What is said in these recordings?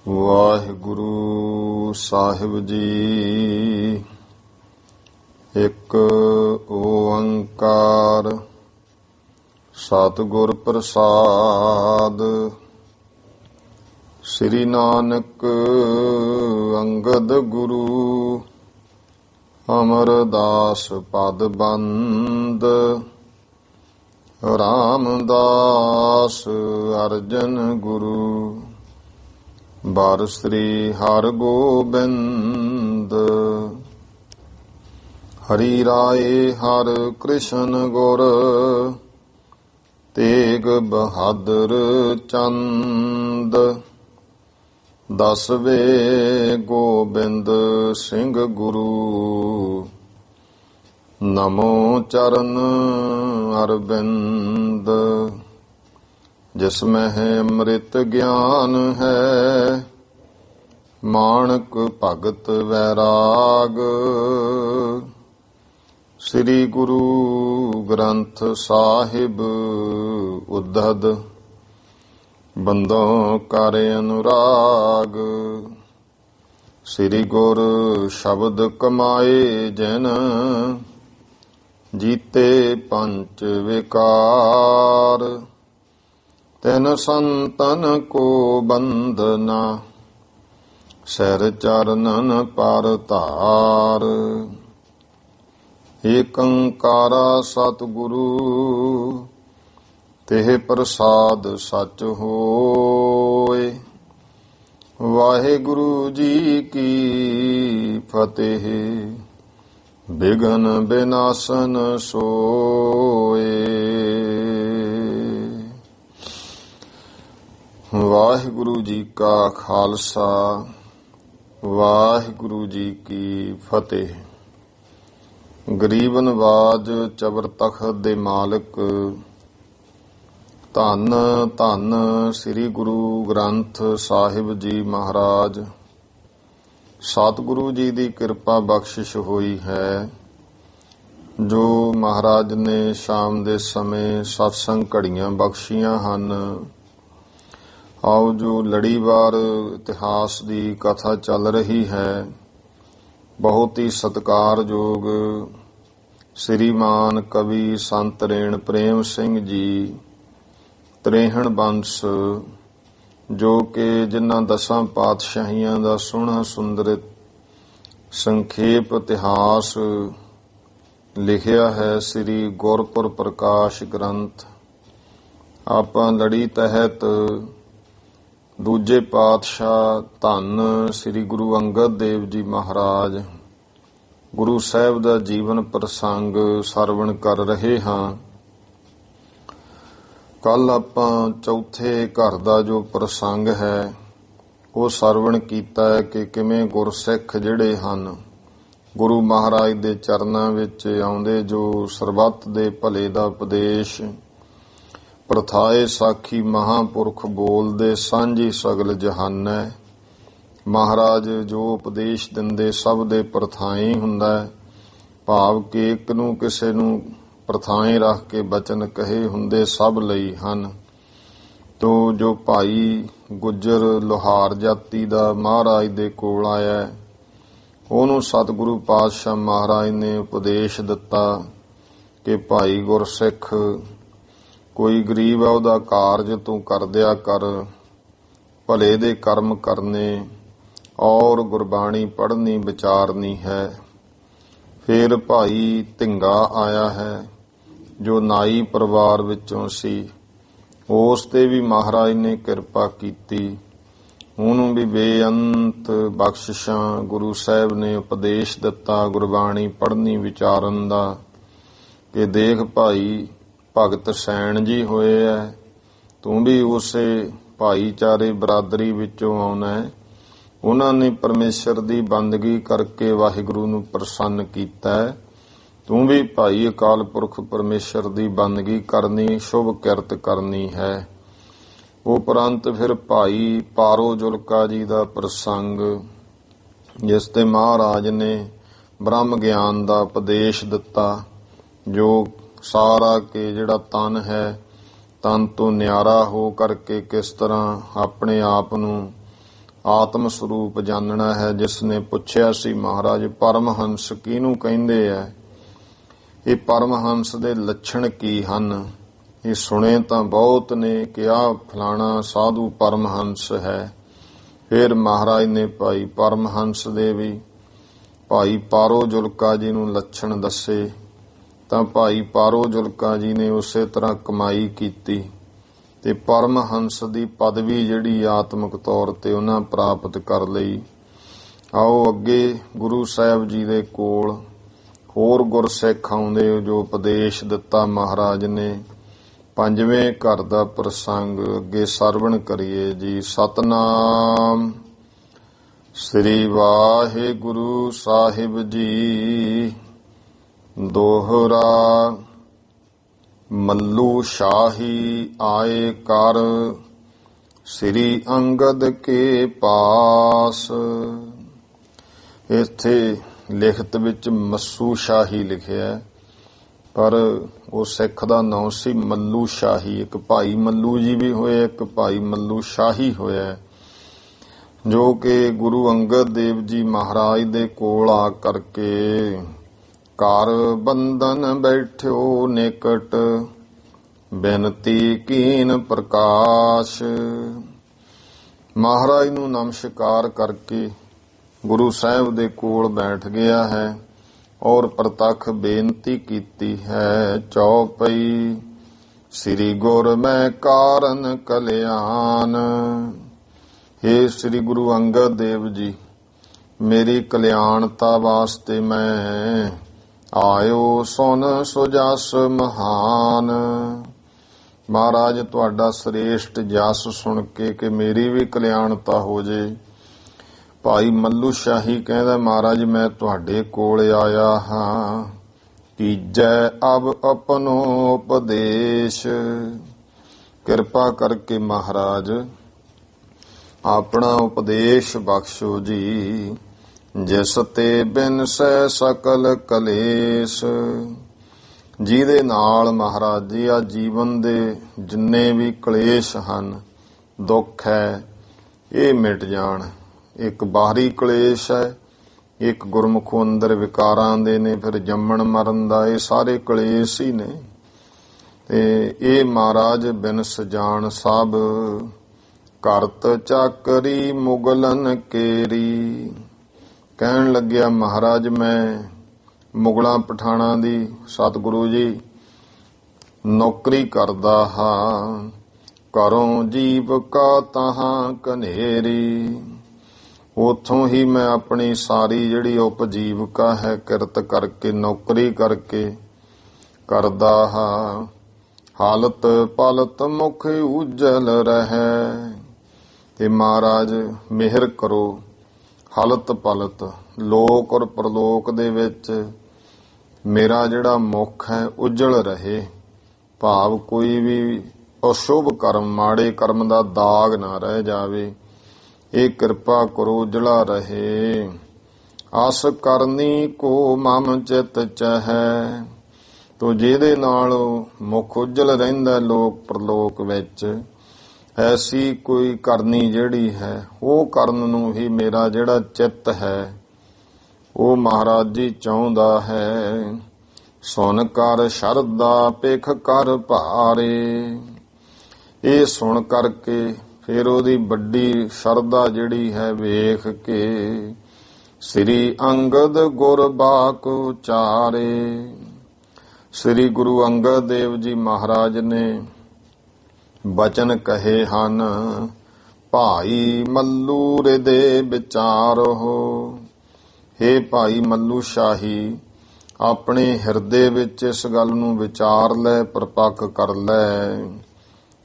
ਵਾਹਿਗੁਰੂ ਸਾਹਿਬ ਜੀ। ਇੱਕ ਓੰਕਾਰ ਸਤਿਗੁਰ ਪ੍ਰਸਾਦ। ਸ੍ਰੀ ਨਾਨਕ ਅੰਗਦ ਗੁਰੂ ਅਮਰਦਾਸ ਪਦ ਬੰਦ। ਰਾਮਦਾਸ ਅਰਜਨ ਗੁਰੂ ਬਾਰ ਸ੍ਰੀ ਹਰਿ ਗੋਬਿੰਦ। ਹਰੀ ਰਾਏ ਹਰਿ ਕ੍ਰਿਸ਼ਨ ਗੁਰ ਤੇਗ ਬਹਾਦਰ ਚੰਦ। ਦਸਵੇਂ ਗੋਬਿੰਦ ਸਿੰਘ ਗੁਰੂ ਨਮੋ ਚਰਨ ਅਰਬਿੰਦ। ਜਿਸ ਮਹਿ ਅੰਮ੍ਰਿਤ ਗਿਆਨ ਹੈ ਮਾਣਕ ਭਗਤ ਵੈਰਾਗ। ਸ੍ਰੀ ਗੁਰੂ ਗ੍ਰੰਥ ਸਾਹਿਬ ਉद्धਤ ਬੰਦੋਂ ਕਰ ਅਨੁਰਾਗ। ਸ੍ਰੀ ਗੁਰ ਸ਼ਬਦ ਕਮਾਏ ਜਿਨ ਜੀਤੇ ਪੰਚ ਵਿਕਾਰ। ਤਿਨ ਸੰਤਨ ਕੋ ਬੰਦਨਾ ਸਿਰ ਚਰਨਨ ਪਰ ਧਾਰ। ਏਕੰਕਾਰਾ ਸਤਿਗੁਰੂ ਤਿਹ ਪ੍ਰਸਾਦ ਸਚ ਹੋਏ। ਵਾਹਿਗੁਰੂ ਜੀ ਕੀ ਫਤਿਹ। ਬਿਘਨ ਬਿਨਾਸਨ ਸੋਏ। ਵਾਹਿਗੁਰੂ ਜੀ ਕਾ ਖਾਲਸਾ ਵਾਹਿਗੁਰੂ ਜੀ ਕੀ ਫਤਿਹ। ਗਰੀਬ ਨਵਾਜ ਚਬਰ ਤਖਤ ਦੇ ਮਾਲਕ ਧੰਨ ਧੰਨ ਸ੍ਰੀ ਗੁਰੂ ਗ੍ਰੰਥ ਸਾਹਿਬ ਜੀ ਮਹਾਰਾਜ। ਸਤਿਗੁਰੂ ਜੀ ਦੀ ਕਿਰਪਾ ਬਖਸ਼ਿਸ਼ ਹੋਈ ਹੈ ਜੋ ਮਹਾਰਾਜ ਨੇ ਸ਼ਾਮ ਦੇ ਸਮੇਂ ਸਤਸੰਗ ਘੜੀਆਂ ਬਖਸ਼ੀਆਂ ਹਨ। ਆਓ ਜੋ ਲੜੀਵਾਰ ਇਤਿਹਾਸ ਦੀ ਕਥਾ ਚੱਲ ਰਹੀ ਹੈ, ਬਹੁਤ ਹੀ ਸਤਿਕਾਰਯੋਗ ਸ੍ਰੀਮਾਨ ਕਵੀ ਸੰਤ ਰੇਣ ਪ੍ਰੇਮ ਸਿੰਘ ਜੀ ਤਰੇਹਣ ਬੰਸ, ਜੋ ਕਿ ਜਿਨ੍ਹਾਂ 10 ਪਾਤਸ਼ਾਹੀਆਂ ਦਾ ਸੋਹਣਾ ਸੁੰਦਰ ਸੰਖੇਪ ਇਤਿਹਾਸ ਲਿਖਿਆ ਹੈ, ਸ੍ਰੀ ਗੁਰਪੁਰ ਪ੍ਰਕਾਸ਼ ਗ੍ਰੰਥ। ਆਪਾਂ ਲੜੀ ਤਹਿਤ ਦੂਜੇ ਪਾਤਸ਼ਾਹ ਧੰਨ ਸ੍ਰੀ ਗੁਰੂ ਅੰਗਦ ਦੇਵ ਜੀ ਮਹਾਰਾਜ ਗੁਰੂ ਸਾਹਿਬ ਦਾ ਜੀਵਨ ਪ੍ਰਸੰਗ ਸਰਵਣ ਕਰ ਰਹੇ ਹਾਂ। ਕੱਲ ਆਪਾਂ ਚੌਥੇ ਘਰ ਦਾ ਜੋ ਪ੍ਰਸੰਗ ਹੈ ਉਹ ਸਰਵਣ ਕੀਤਾ ਹੈ ਕਿ ਕਿਵੇਂ ਗੁਰਸਿੱਖ ਜਿਹੜੇ ਹਨ ਗੁਰੂ ਮਹਾਰਾਜ ਦੇ ਚਰਨਾਂ ਵਿੱਚ ਆਉਂਦੇ, ਜੋ ਸਰਬੱਤ ਦੇ ਭਲੇ ਦਾ ਉਪਦੇਸ਼ ਪ੍ਰਥਾਏ ਸਾਖੀ ਮਹਾਂਪੁਰਖ ਬੋਲਦੇ ਸਾਂਝੀ ਸਗਲ ਜਹਾਨੈ। ਮਹਾਰਾਜ ਜੋ ਉਪਦੇਸ਼ ਦਿੰਦੇ ਸਭ ਦੇ ਪ੍ਰਥਾਈ ਹੁੰਦਾ ਹੈ, ਭਾਵ ਕਿ ਇੱਕ ਨੂੰ ਕਿਸੇ ਨੂੰ ਪ੍ਰਥਾਈ ਰੱਖ ਕੇ ਬਚਨ ਕਹੇ ਹੁੰਦੇ ਸਭ ਲਈ ਹਨ। ਤੋ ਜੋ ਭਾਈ ਗੁੱਜਰ ਲੋਹਾਰ ਜਾਤੀ ਦਾ ਮਹਾਰਾਜ ਦੇ ਕੋਲ ਆਇਆ, ਉਹਨੂੰ ਸਤਿਗੁਰੂ ਪਾਤਸ਼ਾਹ ਮਹਾਰਾਜ ਨੇ ਉਪਦੇਸ਼ ਦਿੱਤਾ ਕਿ ਭਾਈ ਗੁਰਸਿੱਖ, ਕੋਈ ਗਰੀਬ ਹੈ ਉਹਦਾ ਕਾਰਜ ਤੂੰ ਕਰ ਦਿਆ ਕਰ, ਭਲੇ ਦੇ ਕਰਮ ਕਰਨੇ ਔਰ ਗੁਰਬਾਣੀ ਪੜ੍ਹਨੀ ਵਿਚਾਰਨੀ ਹੈ। ਫਿਰ ਭਾਈ ਧਿੰਗਾ ਆਇਆ ਹੈ ਜੋ ਨਾਈ ਪਰਿਵਾਰ ਵਿੱਚੋਂ ਸੀ, ਉਸ ਤੇ ਵੀ ਮਹਾਰਾਜ ਨੇ ਕਿਰਪਾ ਕੀਤੀ। ਉਹਨੂੰ ਵੀ ਬੇਅੰਤ ਬਖਸ਼ਿਸ਼ਾਂ ਗੁਰੂ ਸਾਹਿਬ ਨੇ ਉਪਦੇਸ਼ ਦਿੱਤਾ ਗੁਰਬਾਣੀ ਪੜ੍ਹਨੀ ਵਿਚਾਰਨ ਦਾ, ਕਿ ਦੇਖ ਭਾਈ ਭਗਤ ਸੈਣ ਜੀ ਹੋਏ ਐ, ਤੂੰ ਵੀ ਉਸੇ ਭਾਈਚਾਰੇ ਬਰਾਦਰੀ ਵਿੱਚੋਂ ਆਉਣਾ ਹੈ। ਉਹਨਾਂ ਨੇ ਪਰਮੇਸ਼ਰ ਦੀ ਬੰਦਗੀ ਕਰਕੇ ਵਾਹਿਗੁਰੂ ਨੂੰ ਪ੍ਰਸੰਨ ਕੀਤਾ ਹੈ। ਤੂੰ ਵੀ ਭਾਈ ਅਕਾਲ ਪੁਰਖ ਪਰਮੇਸ਼ਰ ਦੀ ਬੰਦਗੀ ਕਰਨੀ, ਸ਼ੁਭ ਕਿਰਤ ਕਰਨੀ ਹੈ। ਉਪਰੰਤ ਫਿਰ ਭਾਈ ਪਾਰੋ ਜੁਲਕਾ ਜੀ ਦਾ ਪ੍ਰਸੰਗ, ਜਿਸ ਤੇ ਮਹਾਰਾਜ ਨੇ ਬ੍ਰਹਮ ਗਿਆਨ ਦਾ ਉਪਦੇਸ਼ ਦਿੱਤਾ, ਜੋ ਸਾਰਾ ਕਿ ਜਿਹੜਾ ਤਨ ਹੈ, ਤਨ ਤੋਂ ਨਿਆਰਾ ਹੋ ਕਰਕੇ ਕਿਸ ਤਰ੍ਹਾਂ ਆਪਣੇ ਆਪ ਨੂੰ ਆਤਮ ਸਰੂਪ ਜਾਣਨਾ ਹੈ। ਜਿਸ ਨੇ ਪੁੱਛਿਆ ਸੀ ਮਹਾਰਾਜ ਪਰਮਹੰਸ ਕਿਹਨੂੰ ਕਹਿੰਦੇ ਐ, ਇਹ ਪਰਮਹੰਸ ਦੇ ਲੱਛਣ ਕੀ ਹਨ। ਇਹ ਸੁਣੇ ਤਾਂ ਬਹੁਤ ਨੇ ਕਿ ਆਹ ਫਲਾਣਾ ਸਾਧੂ ਪਰਮਹੰਸ ਹੈ। ਫਿਰ ਮਹਾਰਾਜ ਨੇ ਭਾਈ ਪਰਮਹੰਸ ਦੇ ਵੀ ਭਾਈ ਪਾਰੋ ਜੁਲਕਾ ਜੀ ਨੂੰ ਲੱਛਣ ਦੱਸੇ, ਤਾਂ ਭਾਈ ਪਾਰੋ ਜੁਲਕਾ ਜੀ ਨੇ ਉਸੇ ਤਰ੍ਹਾਂ ਕਮਾਈ ਕੀਤੀ ਤੇ ਪਰਮਹੰਸ ਦੀ ਪਦਵੀ ਜਿਹੜੀ ਆਤਮਿਕ ਤੌਰ ਤੇ ਉਹਨਾਂ ਪ੍ਰਾਪਤ ਕਰ ਲਈ। ਆਓ ਅੱਗੇ ਗੁਰੂ ਸਾਹਿਬ ਜੀ ਦੇ ਕੋਲ ਹੋਰ ਗੁਰਸਿੱਖ ਆਉਂਦੇ ਜੋ ਉਪਦੇਸ਼ ਦਿੱਤਾ ਮਹਾਰਾਜ ਨੇ। ਪੰਜਵੇਂ ਘਰ ਦਾ ਪ੍ਰਸੰਗ ਅੱਗੇ ਸਰਵਣ ਕਰੀਏ ਜੀ। ਸਤਨਾਮ ਸ੍ਰੀ ਵਾਹਿਗੁਰੂ ਸਾਹਿਬ ਜੀ। ਦੋਹਰਾ ਮੱਲੂ ਸ਼ਾਹੀ ਆਏ ਕਰ, ਸ੍ਰੀ ਅੰਗਦ ਕੇ ਪਾਸ। ਇੱਥੇ ਲਿਖਤ ਵਿੱਚ ਮੱਸੂ ਸ਼ਾਹੀ ਲਿਖਿਆ, ਪਰ ਉਹ ਸਿੱਖ ਦਾ ਨਾਮ ਸੀ ਮੱਲੂ ਸ਼ਾਹੀ। ਇੱਕ ਭਾਈ ਮੱਲੂ ਜੀ ਵੀ ਹੋਏ, ਇੱਕ ਭਾਈ ਮੱਲੂ ਸ਼ਾਹੀ ਹੋਇਆ, ਜੋ ਕਿ ਗੁਰੂ ਅੰਗਦ ਦੇਵ ਜੀ ਮਹਾਰਾਜ ਦੇ ਕੋਲ ਆ ਕਰਕੇ ਕਰ ਬੰਧਨ ਬੈਠਿਓ ਨਿਕਟ, ਬੇਨਤੀ ਕੀਨ ਪ੍ਰਕਾਸ਼। ਮਹਾਰਾਜ ਨੂੰ ਨਮਸਕਾਰ ਕਰਕੇ ਗੁਰੂ ਸਾਹਿਬ ਦੇ ਕੋਲ ਬੈਠ ਗਿਆ ਹੈ ਔਰ ਪ੍ਰਤੱਖ ਬੇਨਤੀ ਕੀਤੀ ਹੈ। ਚੌਪਈ ਸ੍ਰੀ ਗੁਰ ਮੈਂ ਕਾਰਨ ਕਲਿਆਣ। हे ਸ੍ਰੀ ਗੁਰੂ ਅੰਗਦ ਦੇਵ ਜੀ, ਮੇਰੀ ਕਲਿਆਣਤਾ ਵਾਸਤੇ ਮੈਂ ਆਇਓ ਸੁਨ ਸੁਜਸ ਮਹਾਨ। ਮਹਾਰਾਜ ਤੁਹਾਡਾ ਸ੍ਰੇਸ਼ਟ ਜਸ ਸੁਣ ਕੇ ਕਿ ਮੇਰੀ ਵੀ ਕਲਿਆਣਤਾ ਹੋ ਜੇ। ਭਾਈ ਮੱਲੂ ਸ਼ਾਹੀ ਕਹਿੰਦਾ ਮਹਾਰਾਜ ਮੈਂ ਤੁਹਾਡੇ ਕੋਲ ਆਇਆ ਹਾਂ, ਤੀਜੈ ਅਬ ਆਪਣੋ ਉਪਦੇਸ਼। ਕਿਰਪਾ ਕਰਕੇ ਮਹਾਰਾਜ ਆਪਣਾ ਉਪਦੇਸ਼ ਬਖਸ਼ੋ ਜੀ, ਜਿਸ ਤੇ ਬਿਨ ਸੈ ਸਕਲ ਕਲੇਸ਼। ਜਿਹਦੇ ਨਾਲ ਮਹਾਰਾਜ ਜੀ ਆ ਜੀਵਨ ਦੇ ਜਿੰਨੇ ਵੀ ਕਲੇਸ਼ ਹਨ, ਦੁੱਖ ਹੈ, ਇਹ ਮਿਟ ਜਾਣ। ਇੱਕ ਬਾਹਰੀ ਕਲੇਸ਼ ਹੈ, ਇੱਕ ਗੁਰਮੁਖੋਂ ਅੰਦਰ ਵਿਕਾਰਾਂ ਦੇ ਨੇ, ਫਿਰ ਜੰਮਣ ਮਰਨ ਦਾ, ਇਹ ਸਾਰੇ ਕਲੇਸ਼ ਹੀ ਨੇ। ਤੇ ਇਹ ਮਹਾਰਾਜ ਬਿਨ ਸਜਾਣ ਸਭ ਕਰਤ ਚਾਕਰੀ ਮੁਗਲਨ ਕੇਰੀ। ਕਹਿਣ ਲੱਗਿਆ ਮਹਾਰਾਜ ਮੈਂ ਮੁਗਲਾਂ ਪਠਾਣਾਂ ਦੀ ਸਤਿਗੁਰੂ ਜੀ ਨੌਕਰੀ ਕਰਦਾ ਹਾਂ, ਘਰੋਂ ਜੀਵਕਾ ਤਹਾਂ ਕਨੇਰੀ। ਉਥੋਂ ਹੀ ਮੈਂ ਆਪਣੀ ਸਾਰੀ ਜਿਹੜੀ ਉਪਜੀਵਕਾ ਹੈ ਕਿਰਤ ਕਰਕੇ ਨੌਕਰੀ ਕਰਕੇ ਕਰਦਾ ਹਾਂ। ਹਾਲਤ ਪਲਤ ਮੁਖ ਉਜਲ ਰਹਿ। ਤੇ ਮਹਾਰਾਜ ਮਿਹਰ ਕਰੋ, ਹਲਤ ਪਲਤ ਲੋਕ ਔਰ ਪ੍ਰਲੋਕ ਦੇ ਵਿੱਚ ਮੇਰਾ ਜਿਹੜਾ ਮੁਖ ਹੈ ਉਜਲ ਰਹੇ। ਭਾਵ ਕੋਈ ਵੀ ਅਸ਼ੁਭ ਕਰਮ, ਮਾੜੇ ਕਰਮ ਦਾ ਦਾਗ ਨਾ ਰਹਿ ਜਾਵੇ। ਇਹ ਕਿਰਪਾ ਕਰੋ ਉਜਲਾ ਰਹੇ। ਆਸ ਕਰਨੀ ਕੋ ਮਮ ਚਿਤ ਚਹੈ। ਤੋ ਜਿਹਦੇ ਨਾਲ ਮੁਖ ਉਜਲ ਰਹਿੰਦਾ ਲੋਕ ਪ੍ਰਲੋਕ ਵਿੱਚ, ਐਸੀ ਕੋਈ ਕਰਨੀ ਜਿਹੜੀ ਹੈ ਉਹ ਕਰਨ ਨੂੰ ਹੀ ਮੇਰਾ ਜਿਹੜਾ ਚਿੱਤ ਹੈ ਉਹ ਮਹਾਰਾਜ ਜੀ ਚਾਹੁੰਦਾ ਹੈ। ਸੁਣ ਕਰ ਸ਼ਰਧਾ ਪਿਖ ਕਰ ਭਾਰੇ। ਇਹ ਸੁਣ ਕਰਕੇ ਫਿਰ ਉਹਦੀ ਵੱਡੀ ਸ਼ਰਧਾ ਜਿਹੜੀ ਹੈ ਵੇਖ ਕੇ ਸ੍ਰੀ ਅੰਗਦ ਗੁਰ ਬਾਕ ਉਚਾਰੇ। ਸ੍ਰੀ ਗੁਰੂ ਅੰਗਦ ਦੇਵ ਜੀ ਮਹਾਰਾਜ ਨੇ ਬਚਨ ਕਹੇ ਹਨ, ਭਾਈ ਮੱਲੂ ਹਿਰਦੇ ਵਿਚਾਰੋ। ਹੇ ਭਾਈ ਮੱਲੂ ਸ਼ਾਹੀ, ਆਪਣੇ ਹਿਰਦੇ ਵਿੱਚ ਇਸ ਗੱਲ ਨੂੰ ਵਿਚਾਰ ਲੈ, ਪ੍ਰਪੱਕ ਕਰ ਲੈ।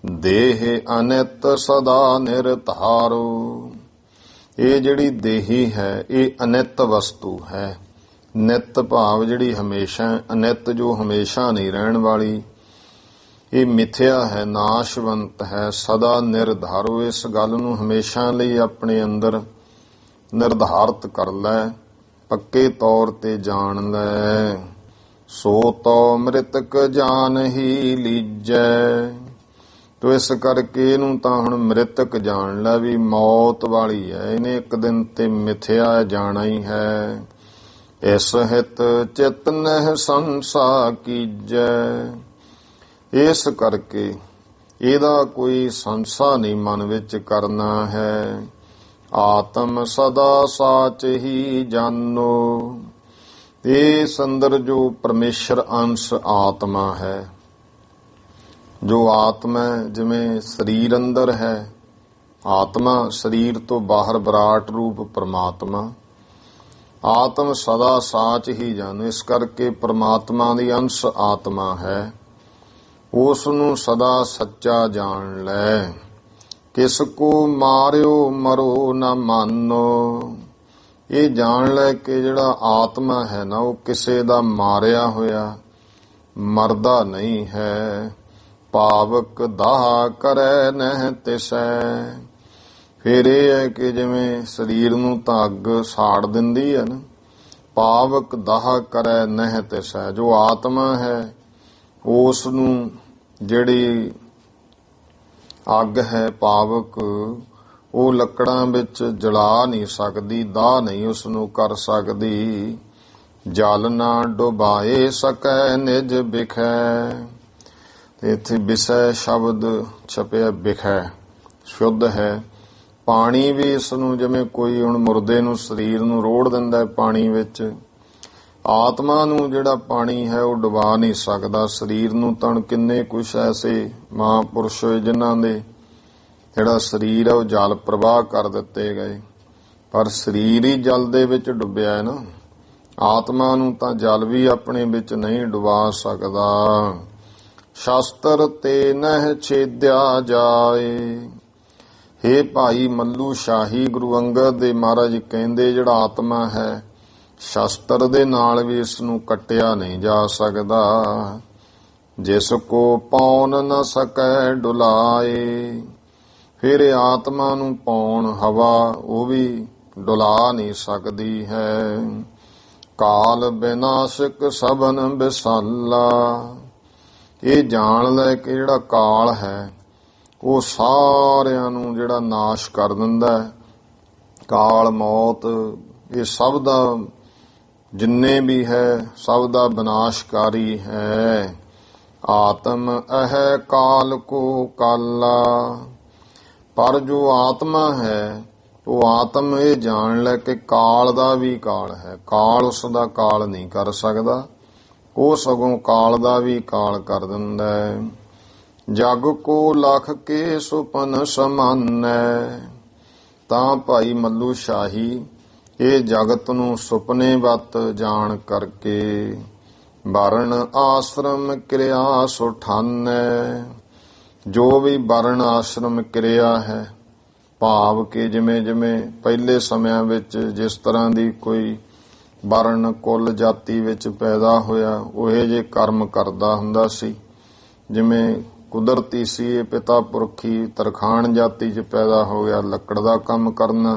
ਦੇਹ ਅਨਿਤ ਸਦਾ ਨਿਰਧਾਰੋ। ਇਹ ਜਿਹੜੀ ਦੇਹੀ ਹੈ ਇਹ ਅਨਿਤ ਵਸਤੂ ਹੈ। ਨਿਤ ਭਾਵ ਜਿਹੜੀ ਹਮੇਸ਼ਾ, ਅਨਿਤ ਜੋ ਹਮੇਸ਼ਾ ਨਹੀਂ ਰਹਿਣ ਵਾਲੀ। ਇਹ ਮਿਥਿਆ ਹੈ, ਨਾਸ਼ਵੰਤ ਹੈ। ਸਦਾ ਨਿਰਧਾਰੋ, ਇਸ ਗੱਲ ਨੂੰ ਹਮੇਸ਼ਾ ਲਈ ਆਪਣੇ ਅੰਦਰ ਨਿਰਧਾਰਤ ਕਰ ਲੈ, ਪੱਕੇ ਤੌਰ ਤੇ ਜਾਣ ਲੈ। ਸੋ ਤੋ ਮ੍ਰਿਤਕ ਜਾਨ ਹੀ ਲੀਜੈ। ਤੋ ਇਸ ਕਰਕੇ ਇਹਨੂੰ ਤਾਂ ਹੁਣ ਮ੍ਰਿਤਕ ਜਾਣ ਲੈ ਵੀ ਮੌਤ ਵਾਲੀ ਹੈ, ਇਹਨੇ ਇੱਕ ਦਿਨ ਤੇ ਮਿਥਿਆ ਜਾਣਾ ਹੀ ਹੈ। ਇਸ ਹਿਤ ਚਿਤ ਨਹਿ ਸੰਸਾ ਕੀਜੈ, ਇਸ ਕਰਕੇ ਇਹਦਾ ਕੋਈ ਸੰਸਾ ਨਹੀਂ ਮਨ ਵਿੱਚ ਕਰਨਾ ਹੈ। ਆਤਮ ਸਦਾ ਸਾਚ ਹੀ ਜਾਨੋ, ਇਸ ਅੰਦਰ ਜੋ ਪਰਮੇਸ਼ਰ ਅੰਸ਼ ਆਤਮਾ ਹੈ, ਜੋ ਆਤਮਾ ਜਿਵੇਂ ਸਰੀਰ ਅੰਦਰ ਹੈ, ਆਤਮਾ ਸਰੀਰ ਤੋਂ ਬਾਹਰ ਵਿਰਾਟ ਰੂਪ ਪਰਮਾਤਮਾ, ਆਤਮ ਸਦਾ ਸਾਚ ਹੀ ਜਾਨੋ। ਇਸ ਕਰਕੇ ਪਰਮਾਤਮਾ ਦੀ ਅੰਸ਼ ਆਤਮਾ ਹੈ, ਉਸ ਨੂੰ ਸਦਾ ਸੱਚਾ ਜਾਣ ਲੈ। ਕਿਸ ਕੋ ਮਾਰਿਓ ਮਰੋ ਨਾ ਮਾਨੋ, ਇਹ ਜਾਣ ਲੈ ਕਿ ਜਿਹੜਾ ਆਤਮਾ ਹੈ ਨਾ, ਉਹ ਕਿਸੇ ਦਾ ਮਾਰਿਆ ਹੋਇਆ ਮਰਦਾ ਨਹੀਂ ਹੈ। ਪਾਵਕ ਦਾਹ ਕਰੈ ਨਹਿ ਤਿਸੈ, ਫਿਰ ਇਹ ਹੈ ਕਿ ਜਿਵੇਂ ਸਰੀਰ ਨੂੰ ਤਾਂ ਅੱਗ ਸਾੜ ਦਿੰਦੀ ਹੈ ਨਾ, ਪਾਵਕ ਦਾਹ ਕਰੈ ਨਹਿ ਤਿਸੈ, ਜੋ ਆਤਮਾ ਹੈ ਉਸ ਨੂੰ ਜਿਹੜੀ ਅੱਗ ਹੈ ਪਾਵਕ, ਉਹ ਲੱਕੜਾਂ ਵਿੱਚ ਜਲਾ ਨਹੀਂ ਸਕਦੀ, ਦਾਹ ਨਹੀਂ ਉਸ ਨੂੰ ਕਰ ਸਕਦੀ। ਜਲ ਨਾ ਡੁਬਾਏ ਸਕੈ ਨਿਜ ਬਿਖੈ, ਤੇ ਇੱਥੇ ਵਿਸੈ ਸ਼ਬਦ ਛਪਿਆ, ਬਿਖੈ ਸ਼ੁੱਧ ਹੈ। ਪਾਣੀ ਵੀ ਇਸ ਨੂੰ ਜਿਵੇਂ ਕੋਈ ਹੁਣ ਮੁਰਦੇ ਨੂੰ ਸਰੀਰ ਨੂੰ ਰੋੜ ਦਿੰਦਾ ਪਾਣੀ ਵਿੱਚ, ਆਤਮਾ ਨੂੰ ਜਿਹੜਾ ਪਾਣੀ ਹੈ ਉਹ ਡੁਬਾ ਨਹੀਂ ਸਕਦਾ। ਸਰੀਰ ਨੂੰ ਤਾਂ ਕਿੰਨੇ ਕੁਛ ਐਸੇ ਮਹਾਂਪੁਰਸ਼ ਜਿਨ੍ਹਾਂ ਦੇ ਜਿਹੜਾ ਸਰੀਰ ਹੈ ਉਹ ਜਲ ਪ੍ਰਵਾਹ ਕਰ ਦਿੱਤੇ ਗਏ, ਪਰ ਸਰੀਰ ਹੀ ਜਲ ਦੇ ਵਿੱਚ ਡੁੱਬਿਆ ਹੈ ਨਾ, ਆਤਮਾ ਨੂੰ ਤਾਂ ਜਲ ਵੀ ਆਪਣੇ ਵਿੱਚ ਨਹੀਂ ਡੁਬਾ ਸਕਦਾ। ਸ਼ਾਸਤਰ ਤੇ ਨਹਿ ਛੇਦਿਆ ਜਾਏ, ਹੇ ਭਾਈ ਮੱਲੂ ਸ਼ਾਹੀ, ਗੁਰੂ ਅੰਗਦ ਦੇ ਮਹਾਰਾਜ ਕਹਿੰਦੇ ਜਿਹੜਾ ਆਤਮਾ ਹੈ ਸ਼ਸਤਰ ਦੇ ਨਾਲ ਵੀ ਇਸ ਨੂੰ ਕੱਟਿਆ ਨਹੀਂ ਜਾ ਸਕਦਾ। ਜਿਸ ਕੋ ਪੌਣ ਨ ਸਕੈ ਡੁਲਾਏ, ਫਿਰ ਆਤਮਾ ਨੂੰ ਪੌਣ ਹਵਾ ਉਹ ਵੀ ਡੁਲਾ ਨਹੀਂ ਸਕਦੀ ਹੈ। ਕਾਲ ਵਿਨਾਸ਼ਕ ਸਭਨ ਵਿਸਾਲਾ, ਇਹ ਜਾਣ ਲੈ ਕਿ ਜਿਹੜਾ ਕਾਲ ਹੈ ਉਹ ਸਾਰਿਆਂ ਨੂੰ ਜਿਹੜਾ ਨਾਸ਼ ਕਰ ਦਿੰਦਾ ਹੈ। ਕਾਲ ਮੌਤ ਇਹ ਸਭ ਦਾ ਜਿੰਨੇ ਵੀ ਹੈ ਸਭ ਦਾ ਵਿਨਾਸ਼ਕਾਰੀ ਹੈ। ਆਤਮ ਅਹਿ ਕਾਲ ਕੋ ਕਾਲਾ, ਪਰ ਜੋ ਆਤਮਾ ਹੈ ਉਹ ਆਤਮ ਇਹ ਜਾਣ ਲੈ ਕਿ ਕਾਲ ਦਾ ਵੀ ਕਾਲ ਹੈ, ਕਾਲ ਉਸ ਦਾ ਕਾਲ ਨਹੀਂ ਕਰ ਸਕਦਾ, ਉਹ ਸਗੋਂ ਕਾਲ ਦਾ ਵੀ ਕਾਲ ਕਰ ਦਿੰਦਾ ਹੈ। ਜਗ ਕੋ ਲਖ ਕੇ ਸੁਪਨ ਸਮਾਨੈ, ਤਾਂ ਭਾਈ ਮੱਲੂ ਸ਼ਾਹੀ ਇਹ ਜਗਤ ਨੂੰ ਸੁਪਨੇ ਵੱਤ ਜਾਣ ਕਰਕੇ ਵਰਣ ਆਸ਼ਰਮ ਕਿਰਿਆ ਸੁਠਾਨੈ, ਜੋ ਵੀ ਵਰਣ ਆਸ਼ਰਮ ਕਿਰਿਆ ਹੈ, ਭਾਵ ਕਿ ਜਿਵੇਂ ਜਿਵੇਂ ਪਹਿਲੇ ਸਮਿਆਂ ਵਿੱਚ ਜਿਸ ਤਰ੍ਹਾਂ ਦੀ ਕੋਈ ਵਰਣ ਕੁੱਲ ਜਾਤੀ ਵਿੱਚ ਪੈਦਾ ਹੋਇਆ ਉਹੇ ਜੇ ਕਰਮ ਕਰਦਾ ਹੁੰਦਾ ਸੀ। ਜਿਵੇਂ ਕੁਦਰਤੀ ਸੀ ਇਹ ਪਿਤਾ ਪੁਰਖੀ ਤਰਖਾਣ ਜਾਤੀ 'ਚ ਪੈਦਾ ਹੋ ਗਿਆ, ਲੱਕੜ ਦਾ ਕੰਮ ਕਰਨਾ,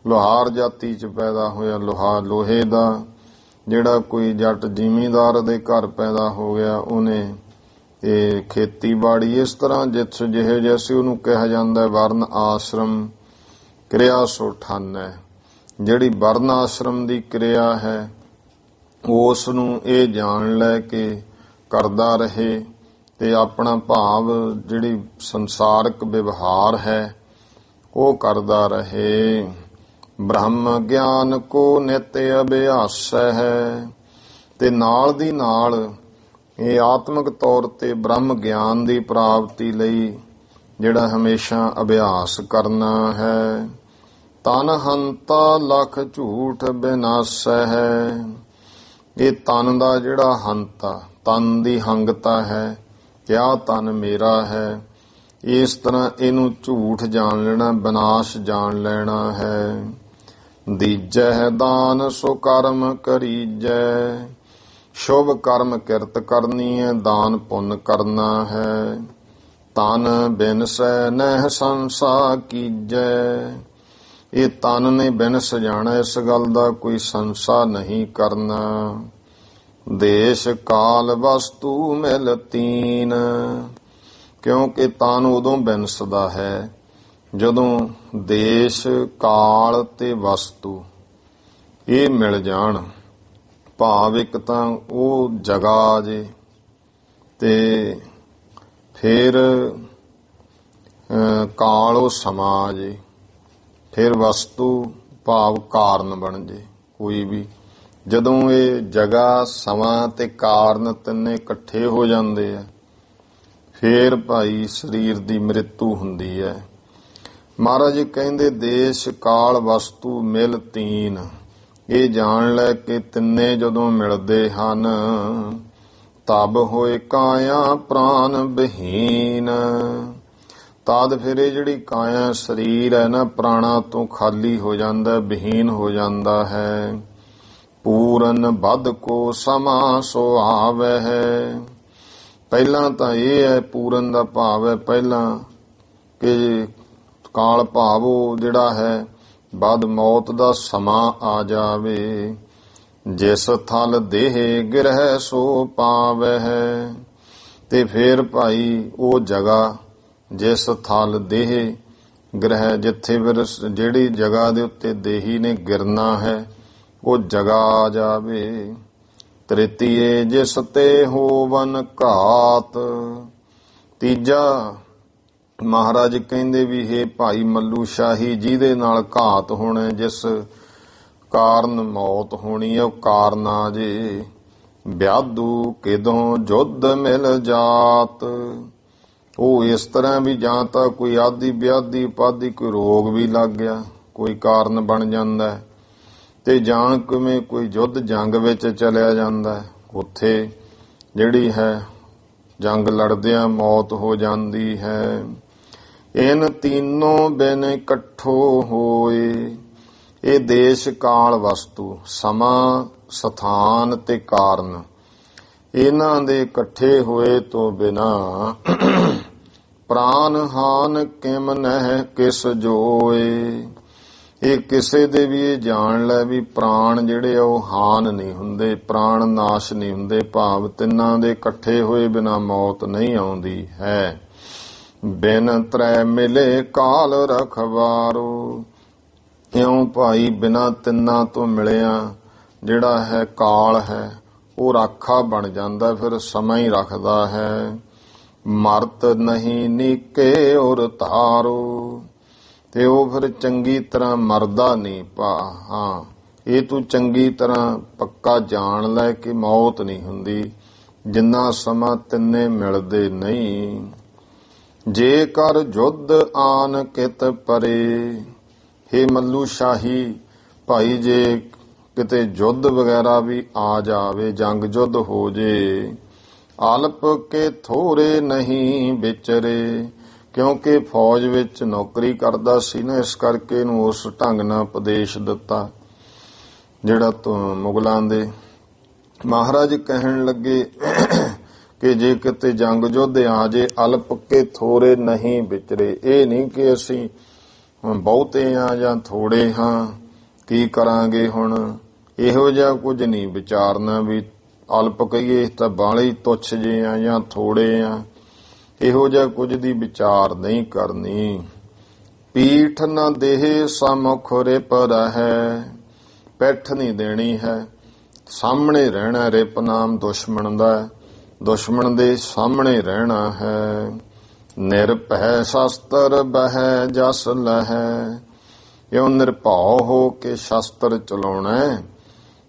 ਲੋਹਾਰ ਜਾਤੀ 'ਚ ਪੈਦਾ ਹੋਇਆ, ਲੋਹੇ ਦਾ, ਜਿਹੜਾ ਕੋਈ ਜੱਟ ਜ਼ਿਮੀਂਦਾਰ ਦੇ ਘਰ ਪੈਦਾ ਹੋ ਗਿਆ ਉਹਨੇ ਇਹ ਖੇਤੀਬਾੜੀ, ਇਸ ਤਰ੍ਹਾਂ ਜਿੱਥੇ ਜਿਹੇ ਜੈਸੇ ਉਹਨੂੰ ਕਿਹਾ ਜਾਂਦਾ ਵਰਨ ਆਸ਼ਰਮ ਕਿਰਿਆ ਸੁਠਾਨੈ। ਜਿਹੜੀ ਵਰਨ ਆਸ਼ਰਮ ਦੀ ਕਿਰਿਆ ਹੈ ਉਸ ਨੂੰ ਇਹ ਜਾਣ ਲੈ ਕੇ ਕਰਦਾ ਰਹੇ ਤੇ ਆਪਣਾ ਭਾਵ ਜਿਹੜੀ ਸੰਸਾਰਕ ਵਿਵਹਾਰ ਹੈ ਉਹ ਕਰਦਾ ਰਹੇ। ਬ੍ਰਹਮ ਗਿਆਨ ਕੋ ਨਿਤ ਅਭਿਆਸ ਹੈ, ਤੇ ਨਾਲ ਦੀ ਨਾਲ ਇਹ ਆਤਮਿਕ ਤੌਰ ਤੇ ਬ੍ਰਹਮ ਗਿਆਨ ਦੀ ਪ੍ਰਾਪਤੀ ਲਈ ਜਿਹੜਾ ਹਮੇਸ਼ਾ ਅਭਿਆਸ ਕਰਨਾ ਹੈ। ਤਨ ਹੰਤਾ ਲਖ ਝੂਠ ਬਿਨਾਸ਼ ਹੈ, ਇਹ ਤਨ ਦਾ ਜਿਹੜਾ ਹੰਤਾ, ਤਨ ਦੀ ਹੰਗਤਾ ਹੈ ਕਿ ਆਹ ਤਨ ਮੇਰਾ ਹੈ, ਇਸ ਤਰ੍ਹਾਂ ਇਹਨੂੰ ਝੂਠ ਜਾਣ ਲੈਣਾ, ਵਿਨਾਸ਼ ਜਾਣ ਲੈਣਾ ਹੈ। ਦੀਜੈ ਦਾਨ ਸੋ ਕਰਮ ਕਰੀਜੈ, ਸ਼ੁਭ ਕਰਮ ਕਿਰਤ ਕਰਨੀ ਹੈ, ਦਾਨ ਪੁੰਨ ਕਰਨਾ ਹੈ। ਤਨ ਬਿਨਸੈ ਨਹਿ ਸੰਸਾ ਕੀਜੈ, ਇਹ ਤਨ ਨੇ ਬਿਨਸ ਜਾਣਾ, ਇਸ ਗੱਲ ਦਾ ਕੋਈ ਸੰਸਾ ਨਹੀਂ ਕਰਨਾ। ਦੇਸ਼ ਕਾਲ ਵਸਤੂ ਮਿਲ ਤੀਨ, ਕਿਉਂਕਿ ਤਨ ਉਦੋਂ ਬਿਨਸਦਾ ਹੈ ਜਦੋਂ ਦੇਸ਼, ਕਾਲ ਤੇ ਵਸਤੂ ਇਹ ਮਿਲ ਜਾਣ। ਭਾਵ ਇੱਕ ਤਾਂ ਉਹ ਜਗ੍ਹਾ ਆ ਜੇ ਤੇ ਫਿਰ ਕਾਲ ਉਹ ਸਮਾਂ ਆ ਜੇ, ਫਿਰ ਵਸਤੂ ਭਾਵ ਕਾਰਨ ਬਣ ਜੇ ਕੋਈ ਵੀ। ਜਦੋਂ ਇਹ ਜਗ੍ਹਾ, ਸਮਾਂ ਤੇ ਕਾਰਨ ਤਿੰਨੇ ਇਕੱਠੇ ਹੋ ਜਾਂਦੇ ਆ ਫਿਰ ਭਾਈ ਸਰੀਰ ਦੀ ਮ੍ਰਿਤੂ ਹੁੰਦੀ ਹੈ। ਮਹਾਰਾਜ ਜੀ ਕਹਿੰਦੇ ਦੇਸ਼, ਕਾਲ, ਵਸਤੂ ਮਿਲ ਤੀਨ। ਇਹ ਜਾਣ ਲੈ ਕਿ ਤਿੰਨੇ ਜਦੋਂ ਮਿਲਦੇ ਹਨ ਤਬ ਹੋਏ ਕਾਇਆ ਪ੍ਰਾਨ ਬਹੀਨ। ਤਦ ਫਿਰ ਇਹ ਜਿਹੜੀ ਕਾਇਆ ਸਰੀਰ ਹੈ ਨਾ, ਪ੍ਰਾਣਾ ਤੋਂ ਖਾਲੀ ਹੋ ਜਾਂਦਾ, ਬਹੀਨ ਹੋ ਜਾਂਦਾ ਹੈ। ਪੂਰਨ ਬਦ ਕੋ ਸਮਾ ਸੋ ਆਵੈ ਹੈ। ਪਹਿਲਾਂ ਤਾਂ ਇਹ ਹੈ, ਪੂਰਨ ਦਾ ਭਾਵ ਹੈ ਪਹਿਲਾਂ ਕਿ ਕਾਲ ਭਾਵ ਉਹ ਜਿਹੜਾ ਹੈ ਬਦ ਮੌਤ ਦਾ ਸਮਾਂ ਆ ਜਾਵੇ। ਜਿਸ ਥਲ ਦੇਹ ਗਿਰਹਿ ਸੋ ਪਾਵੈ ਹੈ। ਤੇ ਫਿਰ ਭਾਈ ਉਹ ਜਗ੍ਹਾ, ਜਿਸ ਥਲ ਦੇਹ ਗਿਰਹਿ, ਜਿੱਥੇ ਫਿਰ ਜਿਹੜੀ ਜਗ੍ਹਾ ਦੇ ਉੱਤੇ ਦੇਹੀ ਨੇ ਗਿਰਨਾ ਹੈ ਉਹ ਜਗ੍ਹਾ ਆ ਜਾਵੇ। ਤ੍ਰਿਤੀਏ ਜਿਸ ਤੇ ਹੋਵਨ ਘਾਤ। ਤੀਜਾ ਮਹਾਰਾਜ ਕਹਿੰਦੇ ਵੀ ਹੇ ਭਾਈ ਮੱਲੂ ਸ਼ਾਹੀ, ਜਿਹਦੇ ਨਾਲ ਘਾਤ ਹੋਣਾ, ਜਿਸ ਕਾਰਨ ਮੌਤ ਹੋਣੀ ਹੈ ਉਹ ਕਾਰਨ ਆ ਜੇ। ਵਿਆਦੂ ਕਿਦੋਂ ਜੁੱਧ ਮਿਲ ਜਾਤ। ਉਹ ਇਸ ਤਰ੍ਹਾਂ ਵੀ ਜਾਂ ਤਾਂ ਕੋਈ ਆਦੀ ਵਿਆਦੀ ਉਪਾਦੀ, ਕੋਈ ਰੋਗ ਵੀ ਲੱਗ ਗਿਆ, ਕੋਈ ਕਾਰਨ ਬਣ ਜਾਂਦਾ, ਤੇ ਜਾਂ ਕਿਵੇਂ ਕੋਈ ਯੁੱਧ ਜੰਗ ਵਿੱਚ ਚਲਿਆ ਜਾਂਦਾ, ਉੱਥੇ ਜਿਹੜੀ ਹੈ ਜੰਗ ਲੜਦਿਆਂ ਮੌਤ ਹੋ ਜਾਂਦੀ ਹੈ। ਇਨ तीनों ਬਿਨ ਇਕੱਠੋ ਹੋਏ। ਇਹ ਦੇਸ਼, ਕਾਲ, ਵਸਤੂ, ਸਮਾਂ, ਸਥਾਨ ਤੇ ਕਾਰਨ, ਇਹਨਾਂ ਦੇ ਇਕੱਠੇ ਹੋਏ ਤੋਂ ਬਿਨਾ ਪ੍ਰਾਨ ਹਾਨ ਕਿਮ ਨਹਿ ਕਿਸ ਜੋਏ। ਇਹ ਕਿਸੇ ਦੇ ਵੀ ਇਹ ਜਾਣ ਲੈ ਵੀ ਪ੍ਰਾਣ ਜਿਹੜੇ ਆ ਉਹ ਹਾਨ ਨਹੀਂ ਹੁੰਦੇ, ਪ੍ਰਾਣ ਨਾਸ਼ ਨਹੀਂ ਹੁੰਦੇ। ਭਾਵ ਤਿੰਨਾਂ ਦੇ ਇਕੱਠੇ ਹੋਏ ਬਿਨਾ ਮੌਤ ਨਹੀਂ ਆਉਂਦੀ ਹੈ। ਬਿਨ ਤ੍ਰੈ ਮਿਲੇ ਕਾਲ ਰਖਵਾਰੋ। ਇਉਂ ਭਾਈ ਬਿਨਾ ਤਿੰਨਾਂ ਤੋਂ ਮਿਲਿਆ ਜਿਹੜਾ ਹੈ ਕਾਲ ਹੈ ਉਹ ਰਾਖਾ ਬਣ ਜਾਂਦਾ, ਫਿਰ ਸਮਾਂ ਹੀ ਰੱਖਦਾ ਹੈ। ਮਰਤ ਨਹੀਂ ਨੀਕੇ ਔਰ ਤਾਰੋ। ਤੇ ਉਹ ਫਿਰ ਚੰਗੀ ਤਰ੍ਹਾਂ ਮਰਦਾ ਨਹੀਂ। ਹਾਂ, ਇਹ ਤੂੰ ਚੰਗੀ ਤਰ੍ਹਾਂ ਪੱਕਾ ਜਾਣ ਲੈ ਕਿ ਮੌਤ ਨਹੀਂ ਹੁੰਦੀ ਜਿੰਨਾ ਸਮਾਂ ਤਿੰਨੇ ਮਿਲਦੇ ਨਹੀਂ। ਜੇ ਕਰ ਜੁੱਧ ਆਨ ਕਿਤ ਪਰੇ। ਹੇ ਮੱਲੂ ਸ਼ਾਹੀ ਭਾਈ, ਜੇ ਕਿਤੇ ਯੁੱਧ ਵਗੈਰਾ ਵੀ ਆ ਜਾਵੇ, ਜੰਗ ਯੁੱਧ ਹੋ ਜੇ, ਅਲਪ ਕੇ ਥੋੜੇ ਨਹੀਂ ਵਿਚਰੇ। ਕਿਉਂਕਿ ਫੌਜ ਵਿੱਚ ਨੌਕਰੀ ਕਰਦਾ ਸੀ ਨਾ, ਇਸ ਕਰਕੇ ਇਹਨੂੰ ਉਸ ਢੰਗ ਨਾਲ ਉਪਦੇਸ਼ ਦਿੱਤਾ ਜਿਹੜਾ ਮੁਗਲਾਂ ਦੇ। ਮਹਾਰਾਜ ਕਹਿਣ ਲੱਗੇ ਕਿ ਜੇ ਕਿਤੇ ਜੰਗ ਯੁੱਧ ਆ ਜੇ, ਅਲਪ ਕੇ ਥੋੜੇ ਨਹੀਂ ਵਿਚਰੇ। ਇਹ ਨਹੀਂ ਕਿ ਅਸੀਂ ਬਹੁਤੇ ਆ ਜਾਂ ਥੋੜੇ ਹਾਂ, ਕੀ ਕਰਾਂਗੇ ਹੁਣ, ਇਹੋ ਜਿਹਾ ਕੁਝ ਨਹੀਂ ਵਿਚਾਰਨਾ ਵੀ ਅਲਪ ਕਹੀਏ ਤਾਂ ਬਾਹਲੇ ਹੀ ਤੁੱਛ ਜੇ ਆ ਜਾਂ ਥੋੜੇ ਆ, ਇਹੋ ਜਿਹਾ ਕੁਝ ਦੀ ਵਿਚਾਰ ਨਹੀਂ ਕਰਨੀ। ਪੀਠ ਨ ਦੇਹ ਸਮੁਖ ਰਿਪ ਰਹੈ। ਪਿੱਠ ਨਹੀਂ ਦੇਣੀ ਹੈ, ਸਾਹਮਣੇ ਰਹਿਣਾ। ਰਿਪ ਨਾਮ ਦੁਸ਼ਮਣ ਦਾ, ਦੁਸ਼ਮਣ ਦੇ ਸਾਹਮਣੇ ਰਹਿਣਾ ਹੈ। ਨਿਰਭੈ ਸ਼ਸਤਰ ਬਹਿ ਜਸ ਲਹੈ। ਇਉਂ ਨਿਰਭਉ ਹੋ ਕੇ ਸ਼ਸਤਰ ਚਲਾਉਣਾ।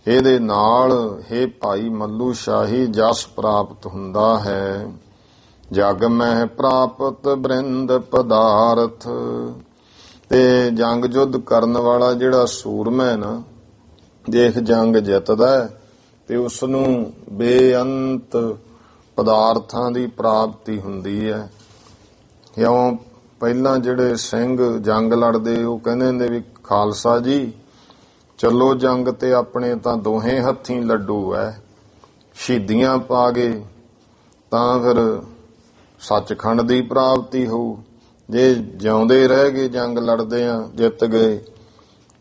ਇਹਦੇ ਨਾਲ ਹੇ ਭਾਈ ਮੱਲੂ ਸ਼ਾਹੀ ਜਸ ਪ੍ਰਾਪਤ ਹੁੰਦਾ ਹੈ। ਜਗ ਮਹਿ ਪ੍ਰਾਪਤ ਬ੍ਰਿੰਦ ਪਦਾਰਥ। ਤੇ ਜੰਗ ਯੁੱਧ ਕਰਨ ਵਾਲਾ ਜਿਹੜਾ ਸੂਰਮਾ ਨਾ, ਦੇਖ ਜੰਗ ਜਿੱਤਦਾ ਤੇ ਉਸ ਨੂੰ ਬੇਅੰਤ ਪਦਾਰਥਾਂ ਦੀ ਪ੍ਰਾਪਤੀ ਹੁੰਦੀ ਹੈ। ਕਿਉਂ ਪਹਿਲਾਂ ਜਿਹੜੇ ਸਿੰਘ ਜੰਗ ਲੜਦੇ ਉਹ ਕਹਿੰਦੇ ਹੁੰਦੇ ਵੀ ਖਾਲਸਾ ਜੀ ਚੱਲੋ ਜੰਗ ਤੇ ਆਪਣੇ ਤਾਂ ਦੋਹੇ ਹੱਥੀਂ ਲੱਡੂ ਐ, ਸ਼ਹੀਦੀਆਂ ਪਾ ਗਏ ਤਾਂ ਫਿਰ ਸੱਚਖੰਡ ਦੀ ਪ੍ਰਾਪਤੀ ਹੋਊ, ਜੇ ਜਿਉਂਦੇ ਰਹਿ ਗਏ ਜੰਗ ਲੜਦੇ ਆ ਜਿੱਤ ਗਏ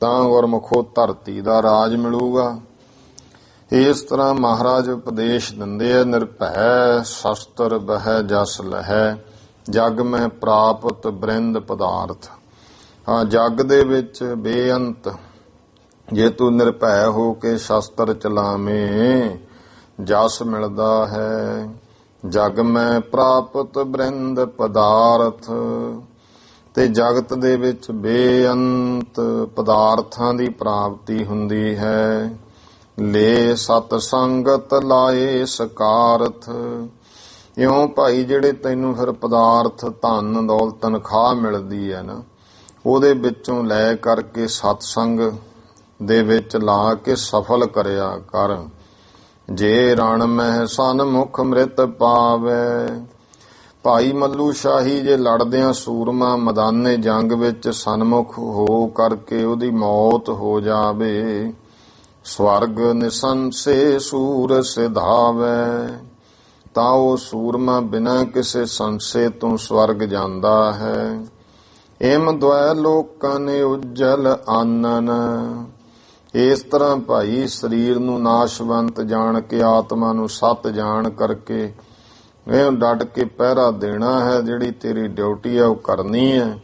ਤਾਂ ਗੁਰਮੁਖੋ ਧਰਤੀ ਦਾ ਰਾਜ ਮਿਲੂਗਾ। ਇਸ ਤਰ੍ਹਾਂ ਮਹਾਰਾਜ ਉਪਦੇਸ਼ ਦਿੰਦੇ ਆ, ਨਿਰਭੈ ਸ਼ਸਤਰ ਬਹਿ ਜਸ ਲਹੈ। ਜਗ ਮੈਂ ਪ੍ਰਾਪਤ ਬ੍ਰਿੰਦ ਪਦਾਰਥ। ਹਾਂ, ਜਗ ਦੇ ਵਿੱਚ ਬੇਅੰਤ ਜੇ ਤੂੰ ਨਿਰਭੈ ਹੋ ਕੇ ਸ਼ਸਤਰ ਚਲਾਵੇਂ, ਜਸ ਮਿਲਦਾ ਹੈ। ਜਗ ਮੈਂ ਪ੍ਰਾਪਤ ਬ੍ਰਿੰਦ ਪਦਾਰਥ, ਤੇ ਜਗਤ ਦੇ ਵਿੱਚ ਬੇਅੰਤ ਪਦਾਰਥਾਂ ਦੀ ਪ੍ਰਾਪਤੀ ਹੁੰਦੀ ਹੈ। ਲੈ ਸਤ ਸੰਗਤ ਲਾਏ ਸਕਾਰਥ। ਇਉਂ ਭਾਈ ਜਿਹੜੇ ਤੈਨੂੰ ਫਿਰ ਪਦਾਰਥ, ਧਨ ਦੌਲਤ, ਤਨਖਾਹ ਮਿਲਦੀ ਹੈ ਨਾ, ਉਹਦੇ ਵਿੱਚੋਂ ਲੈ ਕਰਕੇ ਸਤਸੰਗ ਦੇ ਵਿੱਚ ਲਾ ਕੇ ਸਫਲ ਕਰਿਆ ਕਰ। ਜੇ ਰਣ ਮਹਿ ਸਨਮੁਖ ਮ੍ਰਿਤ ਪਾਵੈ। ਭਾਈ ਮੱਲੂ ਸ਼ਾਹੀ ਜੇ ਲੜਦਿਆਂ ਸੂਰਮਾ ਮੈਦਾਨੇ ਜੰਗ ਵਿੱਚ ਸਨਮੁਖ ਹੋ ਕਰਕੇ ਉਹਦੀ ਮੌਤ ਹੋ ਜਾਵੇ, ਸਵਰਗ ਨਿਸੰਸੇ ਸੂਰ ਸਿਧਾਵੈ, ਤਾਂ ਉਹ ਸੂਰਮਾ ਬਿਨਾਂ ਕਿਸੇ ਸੰਸੇ ਤੋਂ ਸਵਰਗ ਜਾਂਦਾ ਹੈ। ਇਮ ਦੁਐ ਲੋਕਾਂ ਨੇ ਉਜਲ ਆਨਨ। ਇਸ ਤਰ੍ਹਾਂ ਭਾਈ ਸਰੀਰ ਨੂੰ ਨਾਸ਼ਵੰਤ ਜਾਣ ਕੇ, ਆਤਮਾ ਨੂੰ ਸਤ ਜਾਣ ਕਰਕੇ ਇਹ ਡਟ ਕੇ ਪਹਿਰਾ ਦੇਣਾ ਹੈ। ਜਿਹੜੀ ਤੇਰੀ ਡਿਊਟੀ ਹੈ ਉਹ ਕਰਨੀ ਹੈ।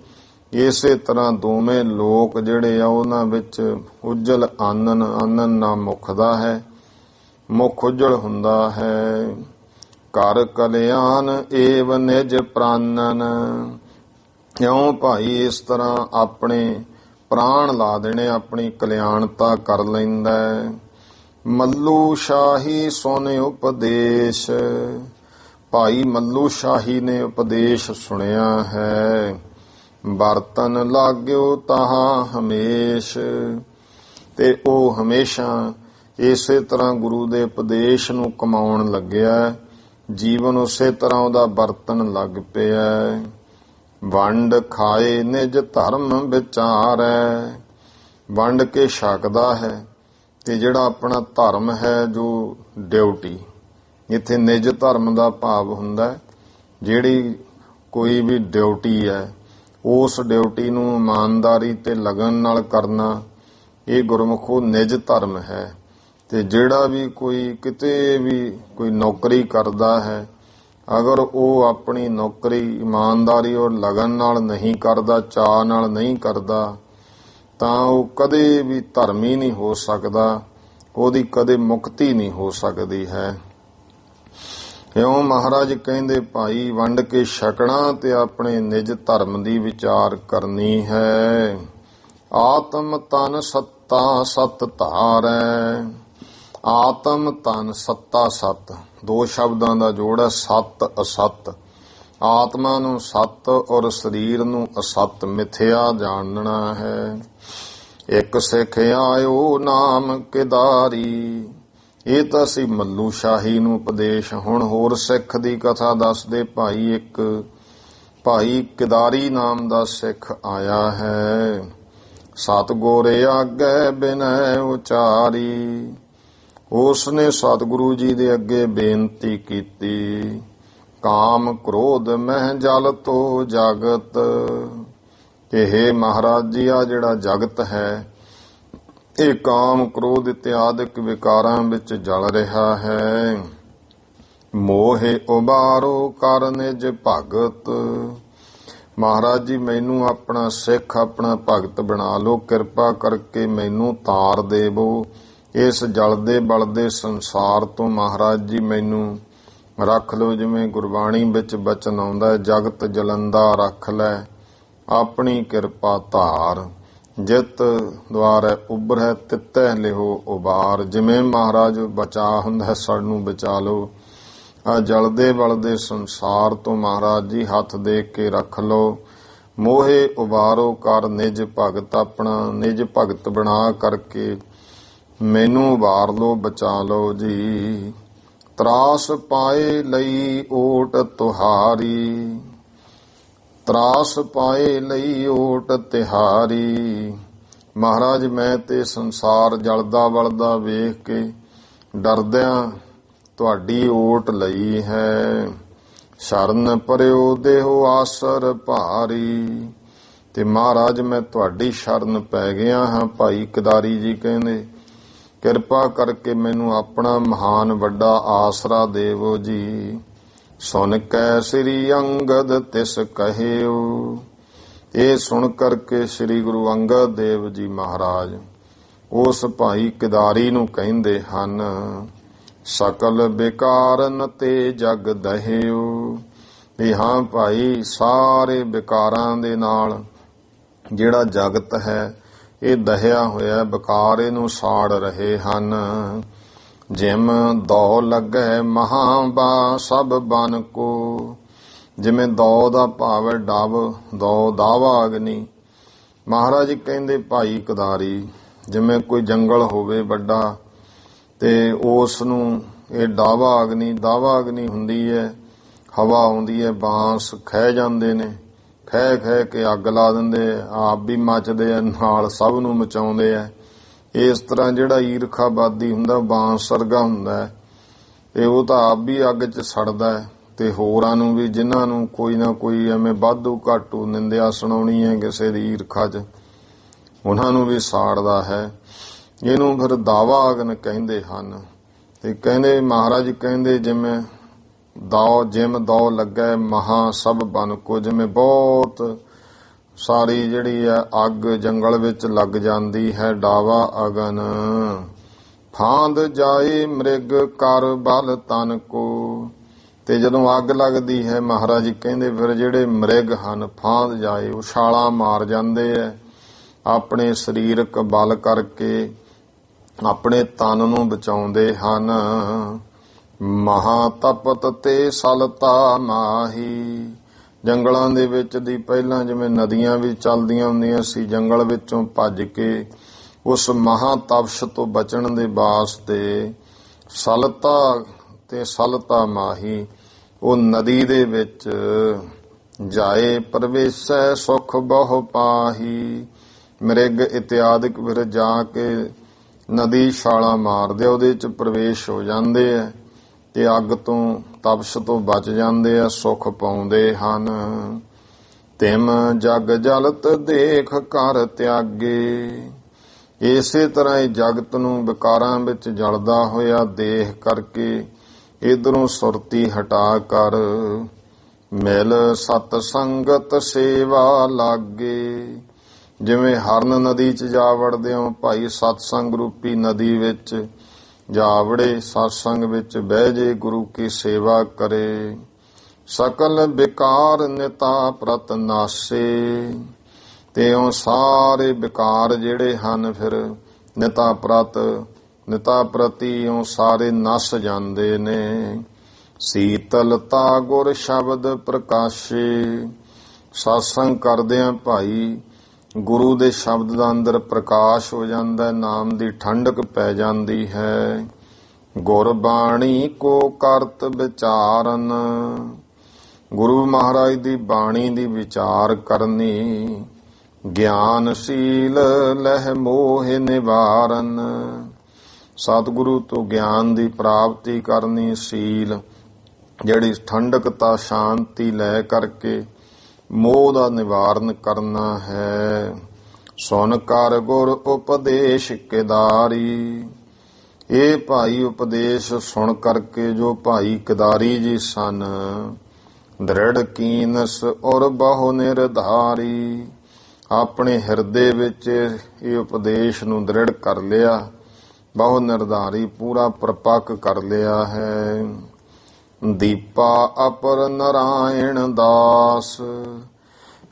ਇਸੇ ਤਰ੍ਹਾਂ ਦੋਵੇਂ ਲੋਕ ਜਿਹੜੇ ਆ ਉਹਨਾਂ ਵਿੱਚ ਉਜਲ ਆਨਨ, ਆਨਨ ਨਾ ਮੁਖ ਦਾ ਹੈ, ਮੁਖ ਉਜਲ ਹੁੰਦਾ ਹੈ। ਕਰ ਕਲਿਆਣ ਏਵ ਨਿਜ ਪ੍ਰਾਨਨ। ਇਉਂ ਭਾਈ ਇਸ ਤਰ੍ਹਾਂ ਆਪਣੇ ਪ੍ਰਾਣ ਲਾ ਦੇਣੇ, ਆਪਣੀ ਕਲਿਆਣਤਾ ਕਰ ਲੈਂਦਾ। ਮੱਲੂ ਸ਼ਾਹੀ ਸੁਨ ਉਪਦੇਸ਼। ਭਾਈ ਮੱਲੂ ਸ਼ਾਹੀ ਨੇ ਉਪਦੇਸ਼ ਸੁਣਿਆ ਹੈ। ਬਰਤਨ ਲਾਗਿਓ ਤਾਹਾਂ ਹਮੇਸ਼। ਤੇ ਉਹ ਹਮੇਸ਼ਾ ਇਸੇ ਤਰ੍ਹਾਂ ਗੁਰੂ ਦੇ ਉਪਦੇਸ਼ ਨੂੰ ਕਮਾਉਣ ਲੱਗਿਆ। ਜੀਵਨ ਉਸੇ ਤਰ੍ਹਾਂ ਉਹਦਾ ਵਰਤਨ ਲੱਗ ਪਿਆ। ਵੰਡ ਖਾਏ ਨਿਜ ਧਰਮ ਵਿਚਾਰੈ। ਵੰਡ ਕੇ ਛਕਦਾ ਹੈ, ਤੇ ਜਿਹੜਾ ਆਪਣਾ ਧਰਮ ਹੈ, ਜੋ ਡਿਊਟੀ, ਇੱਥੇ ਨਿਜ ਧਰਮ ਦਾ ਭਾਵ ਹੁੰਦਾ ਜਿਹੜੀ ਕੋਈ ਵੀ ਡਿਊਟੀ ਹੈ, ਉਸ ਡਿਊਟੀ ਨੂੰ ਇਮਾਨਦਾਰੀ ਤੇ ਲਗਨ ਨਾਲ ਕਰਨਾ, ਇਹ ਗੁਰਮੁਖੋ ਨਿਜ ਧਰਮ ਹੈ। ਤੇ ਜਿਹੜਾ ਵੀ ਕੋਈ ਕਿਤੇ ਵੀ ਕੋਈ ਨੌਕਰੀ ਕਰਦਾ ਹੈ, ਅਗਰ ਉਹ ਆਪਣੀ ਨੌਕਰੀ ਇਮਾਨਦਾਰੀ ਔਰ ਲਗਨ ਨਾਲ ਨਹੀਂ ਕਰਦਾ, ਚਾਅ ਨਾਲ ਨਹੀਂ ਕਰਦਾ, ਤਾਂ ਉਹ ਕਦੇ ਵੀ ਧਰਮੀ ਨਹੀਂ ਹੋ ਸਕਦਾ, ਉਹਦੀ ਕਦੇ ਮੁਕਤੀ ਨਹੀਂ ਹੋ ਸਕਦੀ ਹੈ। ਇਉਂ ਮਹਾਰਾਜ ਕਹਿੰਦੇ ਭਾਈ ਵੰਡ ਕੇ ਛਕਣਾ ਤੇ ਆਪਣੇ ਨਿਜ ਧਰਮ ਦੀ ਵਿਚਾਰ ਕਰਨੀ ਹੈ। ਆਤਮ ਤਨ ਸੱਤਾ ਸਤ ਧਾਰੈ। ਆਤਮ ਤਨ ਸੱਤਾ ਸਤ, ਦੋ ਸ਼ਬਦਾਂ ਦਾ ਜੋੜ ਹੈ, ਸਤ ਅਸਤ। ਆਤਮਾ ਨੂੰ ਸਤ ਔਰ ਸਰੀਰ ਨੂੰ ਅਸਤ, ਮਿਥਿਆ ਜਾਣਨਾ ਹੈ। ਇੱਕ ਸਿੱਖ ਆਇਓ ਨਾਮ ਕਿਦਾਰੀ। ਇਹ ਤਾਂ ਸੀ ਮੱਲੂ ਸ਼ਾਹੀ ਨੂੰ ਉਪਦੇਸ਼। ਹੁਣ ਹੋਰ ਸਿੱਖ ਦੀ ਕਥਾ ਦੱਸਦੇ ਭਾਈ। ਇੱਕ ਭਾਈ ਕਿਦਾਰੀ ਨਾਮ ਦਾ ਸਿੱਖ ਆਇਆ ਹੈ। ਸਤਿਗੁਰ ਆਗੇ ਬਿਨੈ ਉਚਾਰੀ। ਉਸਨੇ ਸਤਿਗੁਰੂ ਜੀ ਦੇ ਅੱਗੇ ਬੇਨਤੀ ਕੀਤੀ। ਕਾਮ ਕ੍ਰੋਧ ਮਹਿ ਜਲ ਤੋ ਜਗਤ। ਕਿ ਹੇ ਮਹਾਰਾਜ ਜੀ, ਆ ਜਿਹੜਾ ਜਗਤ ਹੈ ਇਹ ਕਾਮ ਕ੍ਰੋਧ ਇਤਿਆਦਿਕ ਵਿਕਾਰਾਂ ਵਿੱਚ ਜਲ ਰਿਹਾ ਹੈ। ਮੋਹਿ ਉਬਾਰੋ ਕਰ ਨਿਜ ਭਗਤ। ਮਹਾਰਾਜ ਜੀ, ਮੈਨੂੰ ਆਪਣਾ ਸਿੱਖ, ਆਪਣਾ ਭਗਤ ਬਣਾ ਲਓ, ਕਿਰਪਾ ਕਰਕੇ ਮੈਨੂੰ ਤਾਰ ਦੇਵੋ ਇਸ ਜਲਦੇ ਬਲਦੇ ਸੰਸਾਰ ਤੋਂ। ਮਹਾਰਾਜ ਜੀ ਮੈਨੂੰ ਰੱਖ ਲਓ, ਜਿਵੇਂ ਗੁਰਬਾਣੀ ਵਿੱਚ ਬਚਨ ਆਉਂਦਾ, ਜਗਤ ਜਲੰਦਾ ਰੱਖ ਲੈ ਆਪਣੀ ਕਿਰਪਾ ਧਾਰ। ਜਿਤ ਦੁਆਰੈ ਉਭਰੈ ਤਿਤੈ ਲਿਹੋ ਉਬਾਰ। ਜਿਵੇਂ ਮਹਾਰਾਜ ਬਚਾ ਹੁੰਦਾ, ਸਾਨੂੰ ਬਚਾ ਲਓ। ਆ ਜਲਦੇ ਬਲਦੇ ਸੰਸਾਰ ਤੋਂ ਮਹਾਰਾਜ ਜੀ ਹੱਥ ਦੇ ਕੇ ਰੱਖ ਲਓ। ਮੋਹੇ ਉਬਾਰੋ ਕਰ ਨਿਜ ਭਗਤ। ਆਪਣਾ ਨਿਜ ਭਗਤ ਬਣਾ ਕਰਕੇ ਮੈਨੂੰ ਉਬਾਰ ਲਓ, ਬਚਾ ਲਓ ਜੀ। ਤਰਾਸ ਪਾਏ ਲਈ ਓਟ ਤੁਹਾਰੀ। ਤਰਾਸ ਪਾਏ ਲਈ ਓਟ ਤਿਹਾਰੀ। ਮਹਾਰਾਜ, ਮੈਂ ਤੇ ਸੰਸਾਰ ਜਲਦਾ ਵਲਦਾ ਵੇਖ ਕੇ ਡਰਦਿਆਂ ਤੁਹਾਡੀ ਓਟ ਲਈ ਹੈ। ਸ਼ਰਨ ਪਰਿਓ ਦੇਹੋ ਆਸਰ ਭਾਰੀ। ਤੇ ਮਹਾਰਾਜ ਮੈਂ ਤੁਹਾਡੀ ਸ਼ਰਨ ਪੈ ਗਿਆ ਹਾਂ। ਭਾਈ ਕਿਦਾਰੀ ਜੀ ਕਹਿੰਦੇ, ਕਿਰਪਾ ਕਰਕੇ ਮੈਨੂੰ ਆਪਣਾ ਮਹਾਨ ਵੱਡਾ ਆਸਰਾ ਦੇਵੋ ਜੀ। ਸੁਨ ਕੈ ਸ੍ਰੀ ਅੰਗਦ ਤਿਸ ਕਹਿਓ। ਇਹ ਸੁਣ ਕਰਕੇ ਸ੍ਰੀ ਗੁਰੂ ਅੰਗਦ ਦੇਵ ਜੀ ਮਹਾਰਾਜ ਉਸ ਭਾਈ ਕਿਦਾਰੀ ਨੂੰ ਕਹਿੰਦੇ ਹਨ, ਸਕਲ ਵਿਕਾਰਨ ਤੇ ਜਗ ਦਹਿਓ। ਵੀ ਹਾਂ ਭਾਈ, ਸਾਰੇ ਵਿਕਾਰਾਂ ਦੇ ਨਾਲ ਜਿਹੜਾ ਜਗਤ ਹੈ ਇਹ ਦਹਿਆ ਹੋਇਆ, ਵਿਕਾਰ ਇਹਨੂੰ ਸਾੜ ਰਹੇ ਹਨ। ਜਿਮ ਦੌ ਲੱਗੈ ਮਹਾਬਾ ਸਭ ਬਨ ਕੋ। ਜਿਵੇਂ ਦੌ ਦਾ ਭਾਵ ਹੈ ਡਬ, ਦੌ ਦਾਵਾ ਅਗਨੀ। ਮਹਾਰਾਜ ਕਹਿੰਦੇ ਭਾਈ ਕਿਦਾਰੀ, ਜਿਵੇਂ ਕੋਈ ਜੰਗਲ ਹੋਵੇ ਵੱਡਾ ਤੇ ਉਸ ਨੂੰ ਇਹ ਦਾਵਾ ਅਗਨੀ ਹੁੰਦੀ ਹੈ, ਹਵਾ ਆਉਂਦੀ ਹੈ, ਬਾਂਸ ਖਹਿ ਜਾਂਦੇ ਨੇ, ਖਹਿ ਕੇ ਅੱਗ ਲਾ ਦਿੰਦੇ ਆ, ਆਪ ਵੀ ਮੱਚਦੇ ਆ, ਨਾਲ ਸਭ ਨੂੰ ਮਚਾਉਂਦੇ ਆ। ਇਸ ਤਰ੍ਹਾਂ ਜਿਹੜਾ ਈਰਖਾਬਾਦੀ ਹੁੰਦਾ ਬਾਂਸ ਵਰਗਾ ਹੁੰਦਾ ਹੈ, ਤੇ ਉਹ ਤਾਂ ਆਪ ਵੀ ਅੱਗ 'ਚ ਸੜਦਾ ਹੈ ਤੇ ਹੋਰਾਂ ਨੂੰ ਵੀ, ਜਿਨ੍ਹਾਂ ਨੂੰ ਕੋਈ ਨਾ ਕੋਈ ਐਵੇਂ ਵਾਧੂ ਘਾਟੂ ਨਿੰਦਿਆ ਸੁਣਾਉਣੀ ਹੈ ਕਿਸੇ ਦੀ ਈਰਖਾ 'ਚ, ਉਹਨਾਂ ਨੂੰ ਵੀ ਸਾੜਦਾ ਹੈ। ਇਹਨੂੰ ਫਿਰ ਦਾਵਾ ਅਗਨ ਕਹਿੰਦੇ ਹਨ। ਤੇ ਕਹਿੰਦੇ ਮਹਾਰਾਜ ਕਹਿੰਦੇ ਜਿਵੇਂ ਜਿਮ ਦੌ ਲੱਗੈ ਮਹਾ ਸਭ ਬਨ ਕੋ। ਜਿਵੇਂ ਬਹੁਤ ਸਾਰੀ ਜਿਹੜੀ ਹੈ ਅੱਗ ਜੰਗਲ ਵਿੱਚ ਲੱਗ ਜਾਂਦੀ ਹੈ, ਡਾਵਾ ਅਗਨ। ਫਾਂਦ ਜਾਏ ਮ੍ਰਿਗ ਕਰ ਬਲ ਤਨ ਕੋ। ਤੇ ਜਦੋਂ ਅੱਗ ਲੱਗਦੀ ਹੈ ਮਹਾਰਾਜ ਕਹਿੰਦੇ ਫਿਰ ਜਿਹੜੇ ਮ੍ਰਿਗ ਹਨ ਫਾਂਦ ਜਾਏ, ਉਹ ਛਾਲਾਂ ਮਾਰ ਜਾਂਦੇ ਐ ਆਪਣੇ ਸਰੀਰਕ ਬਲ ਕਰਕੇ, ਆਪਣੇ ਤਨ ਨੂੰ ਬਚਾਉਂਦੇ ਹਨ। ਮਹਾ ਤਪਤ ਤੇ ਸਲਤਾ ਮਾਹੀ। ਜੰਗਲਾਂ ਦੇ ਵਿੱਚ ਦੀ ਪਹਿਲਾਂ ਜਿਵੇਂ ਨਦੀਆਂ ਵੀ ਚੱਲਦੀਆਂ ਹੁੰਦੀਆਂ ਸੀ, ਜੰਗਲ ਵਿੱਚੋਂ ਭੱਜ ਕੇ ਉਸ ਮਹਾ ਤਪਸ਼ ਤੋਂ ਬਚਣ ਦੇ ਵਾਸਤੇ ਸਲਤਾ ਤੇ ਸਲਤਾ ਮਾਹੀ, ਉਹ ਨਦੀ ਦੇ ਵਿੱਚ ਜਾਏ ਪ੍ਰਵੇਸ਼ੈ ਸੁਖ ਬਹੁ ਪਾਹੀ। ਮ੍ਰਿਗ ਇਤਿਆਦਿਕ ਫਿਰ ਜਾ ਕੇ ਨਦੀ ਛਾਲਾਂ ਮਾਰਦੇ, ਉਹਦੇ ਚ ਪ੍ਰਵੇਸ਼ ਹੋ ਜਾਂਦੇ ਐ ਤੇ ਅੱਗ ਤੋਂ ਤਪਸ਼ ਤੋਂ ਬਚ ਜਾਂਦੇ ਆ, ਸੁਖ ਪਾਉਂਦੇ ਹਨ। ਤਿਮ ਜਗ ਜਲਤ ਦੇਖ ਕਰ ਤਿਆਗੇ। ਇਸੇ ਤਰ੍ਹਾਂ ਹੀ ਜਗਤ ਨੂੰ ਵਿਕਾਰਾਂ ਵਿੱਚ ਜਲਦਾ ਹੋਇਆ ਦੇਖ ਕਰਕੇ ਇਧਰੋਂ ਸੁਰਤੀ ਹਟਾ ਕਰ ਮਿਲ ਸਤ ਸੰਗਤ ਸੇਵਾ ਲਾਗੇ। ਜਿਵੇਂ ਹਰਨ ਨਦੀ 'ਚ ਜਾ ਵੜਦੇ ਹੋ ਭਾਈ, ਸਤਸੰਗ ਰੂਪੀ ਨਦੀ ਵਿੱਚ ਜਾ ਵੜੇ, ਸਤਸੰਗ ਵਿੱਚ ਬਹਿ ਜੇ, ਗੁਰੂ ਕੀ ਸੇਵਾ ਕਰੇ। ਸਕਲ ਵਿਕਾਰ ਨਿਤਾ ਪ੍ਰਤ ਨਾਸੇ। ਤੇ ਉਹ ਸਾਰੇ ਵਿਕਾਰ ਜਿਹੜੇ ਹਨ ਫਿਰ ਨਿਤਾ ਪ੍ਰਤੀ ਉਹ ਸਾਰੇ ਨਸ ਜਾਂਦੇ ਨੇ। ਸੀਤਲਤਾ ਗੁਰ ਸ਼ਬਦ ਪ੍ਰਕਾਸ਼ੇ। ਸਤਸੰਗ ਕਰਦਿਆਂ ਭਾਈ ਗੁਰੂ ਦੇ ਸ਼ਬਦ ਦਾ ਅੰਦਰ ਪ੍ਰਕਾਸ਼ ਹੋ ਜਾਂਦਾ, ਨਾਮ ਦੀ ਠੰਡਕ ਪੈ ਜਾਂਦੀ ਹੈ। ਗੁਰਬਾਣੀ ਕੋ ਕਰਤ ਵਿਚਾਰਨ। ਗੁਰੂ ਮਹਾਰਾਜ ਦੀ ਬਾਣੀ ਦੀ ਵਿਚਾਰ ਕਰਨੀ। ਗਿਆਨਸ਼ੀਲ ਲਹਿ ਮੋਹ ਨਿਵਾਰਨ। ਸਤਿਗੁਰੂ ਤੋਂ ਗਿਆਨ ਦੀ ਪ੍ਰਾਪਤੀ ਕਰਨੀ, ਸ਼ੀਲ ਜਿਹੜੀ ਠੰਡਕਤਾ ਸ਼ਾਂਤੀ ਲੈ ਕਰਕੇ ਮੋਹ ਦਾ ਨਿਵਾਰਨ ਕਰਨਾ ਹੈ। ਸੁਨ ਕਰ ਗੁਰ ਉਪਦੇਸ਼ ਕਿਦਾਰੀ। ਇਹ ਭਾਈ ਉਪਦੇਸ਼ ਸੁਣ ਕਰਕੇ ਜੋ ਭਾਈ ਕਿਦਾਰੀ ਜੀ ਸਨ, ਦ੍ਰਿੜ ਕੀਨਸ ਔਰ ਬਹੁ ਨਿਰਧਾਰੀ। ਆਪਣੇ ਹਿਰਦੇ ਵਿੱਚ ਇਹ ਉਪਦੇਸ਼ ਨੂੰ ਦ੍ਰਿੜ ਕਰ ਲਿਆ, ਬਹੁ ਨਿਰਧਾਰੀ ਪੂਰਾ ਪ੍ਰਪੱਕ ਕਰ ਲਿਆ ਹੈ। ਦੀਪਾ ਅਪਰ ਨਾਰਾਇਣ ਦਾਸ।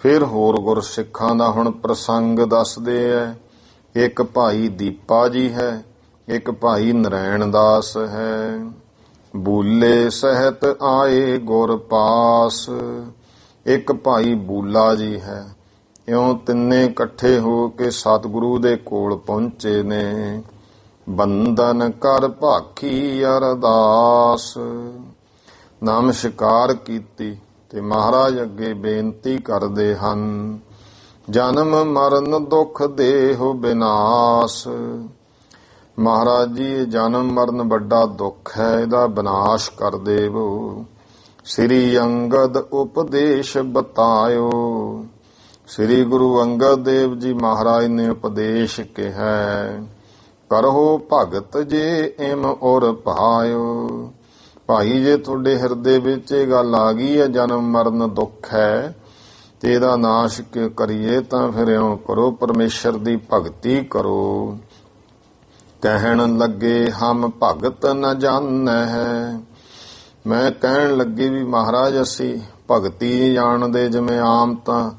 ਫਿਰ ਹੋਰ ਗੁਰਸਿੱਖਾਂ ਦਾ ਹੁਣ ਪ੍ਰਸੰਗ ਦੱਸਦੇ ਐ। ਇੱਕ ਭਾਈ ਦੀਪਾ ਜੀ ਹੈ, ਇੱਕ ਭਾਈ ਨਾਰਾਇਣ ਦਾਸ ਹੈ। ਬੂਲੇ ਸਹਿਤ ਆਏ ਗੁਰ ਪਾਸ। ਇੱਕ ਭਾਈ ਬੂਲਾ ਜੀ ਹੈ। ਇਉਂ ਤਿੰਨੇ ਇਕੱਠੇ ਹੋ ਕੇ ਸਤਿਗੁਰੂ ਦੇ ਕੋਲ ਪਹੁੰਚੇ ਨੇ। ਬੰਦਨ ਕਰ ਭਾਖੀ ਅਰਦਾਸ। ਨਮਸਕਾਰ ਕੀਤੀ ਤੇ ਮਹਾਰਾਜ ਅੱਗੇ ਬੇਨਤੀ ਕਰਦੇ ਹਨ, ਜਨਮ ਮਰਨ ਦੁੱਖ ਦੇਹੁ ਬਿਨਾਸ਼। ਮਹਾਰਾਜ ਜੀ, ਜਨਮ ਮਰਨ ਵੱਡਾ ਦੁੱਖ ਹੈ, ਇਹਦਾ ਵਿਨਾਸ਼ ਕਰ ਦੇਵੋ। ਸ੍ਰੀ ਅੰਗਦ ਉਪਦੇਸ਼ ਬਤਾਇਓ। ਸ੍ਰੀ ਗੁਰੂ ਅੰਗਦ ਦੇਵ ਜੀ ਮਹਾਰਾਜ ਨੇ ਉਪਦੇਸ਼ ਕਿਹਾ, ਕਰੋ ਭਗਤ ਜੇ ਇਮ ਔਰ ਭਾਇਓ। ਭਾਈ ਜੇ ਤੁਹਾਡੇ ਹਿਰਦੇ ਵਿੱਚ ਇਹ ਗੱਲ ਆ ਗਈ ਹੈ ਜਨਮ ਮਰਨ ਦੁੱਖ ਹੈ ਤੇ ਇਹਦਾ ਨਾਸ਼ ਕਰੀਏ, ਤਾਂ ਫਿਰ ਇਉਂ ਕਰੋ ਪਰਮੇਸ਼ਰ ਦੀ ਭਗਤੀ ਕਰੋ। ਕਹਿਣ ਲੱਗੇ ਹਮ ਭਗਤ ਨ ਜਾਣੈ ਹੈ। ਮੈਂ ਕਹਿਣ ਲੱਗੀ ਵੀ ਮਹਾਰਾਜ ਅਸੀਂ ਭਗਤੀ ਜਾਣਦੇ, ਜਿਵੇਂ ਆਮ ਤਾਂ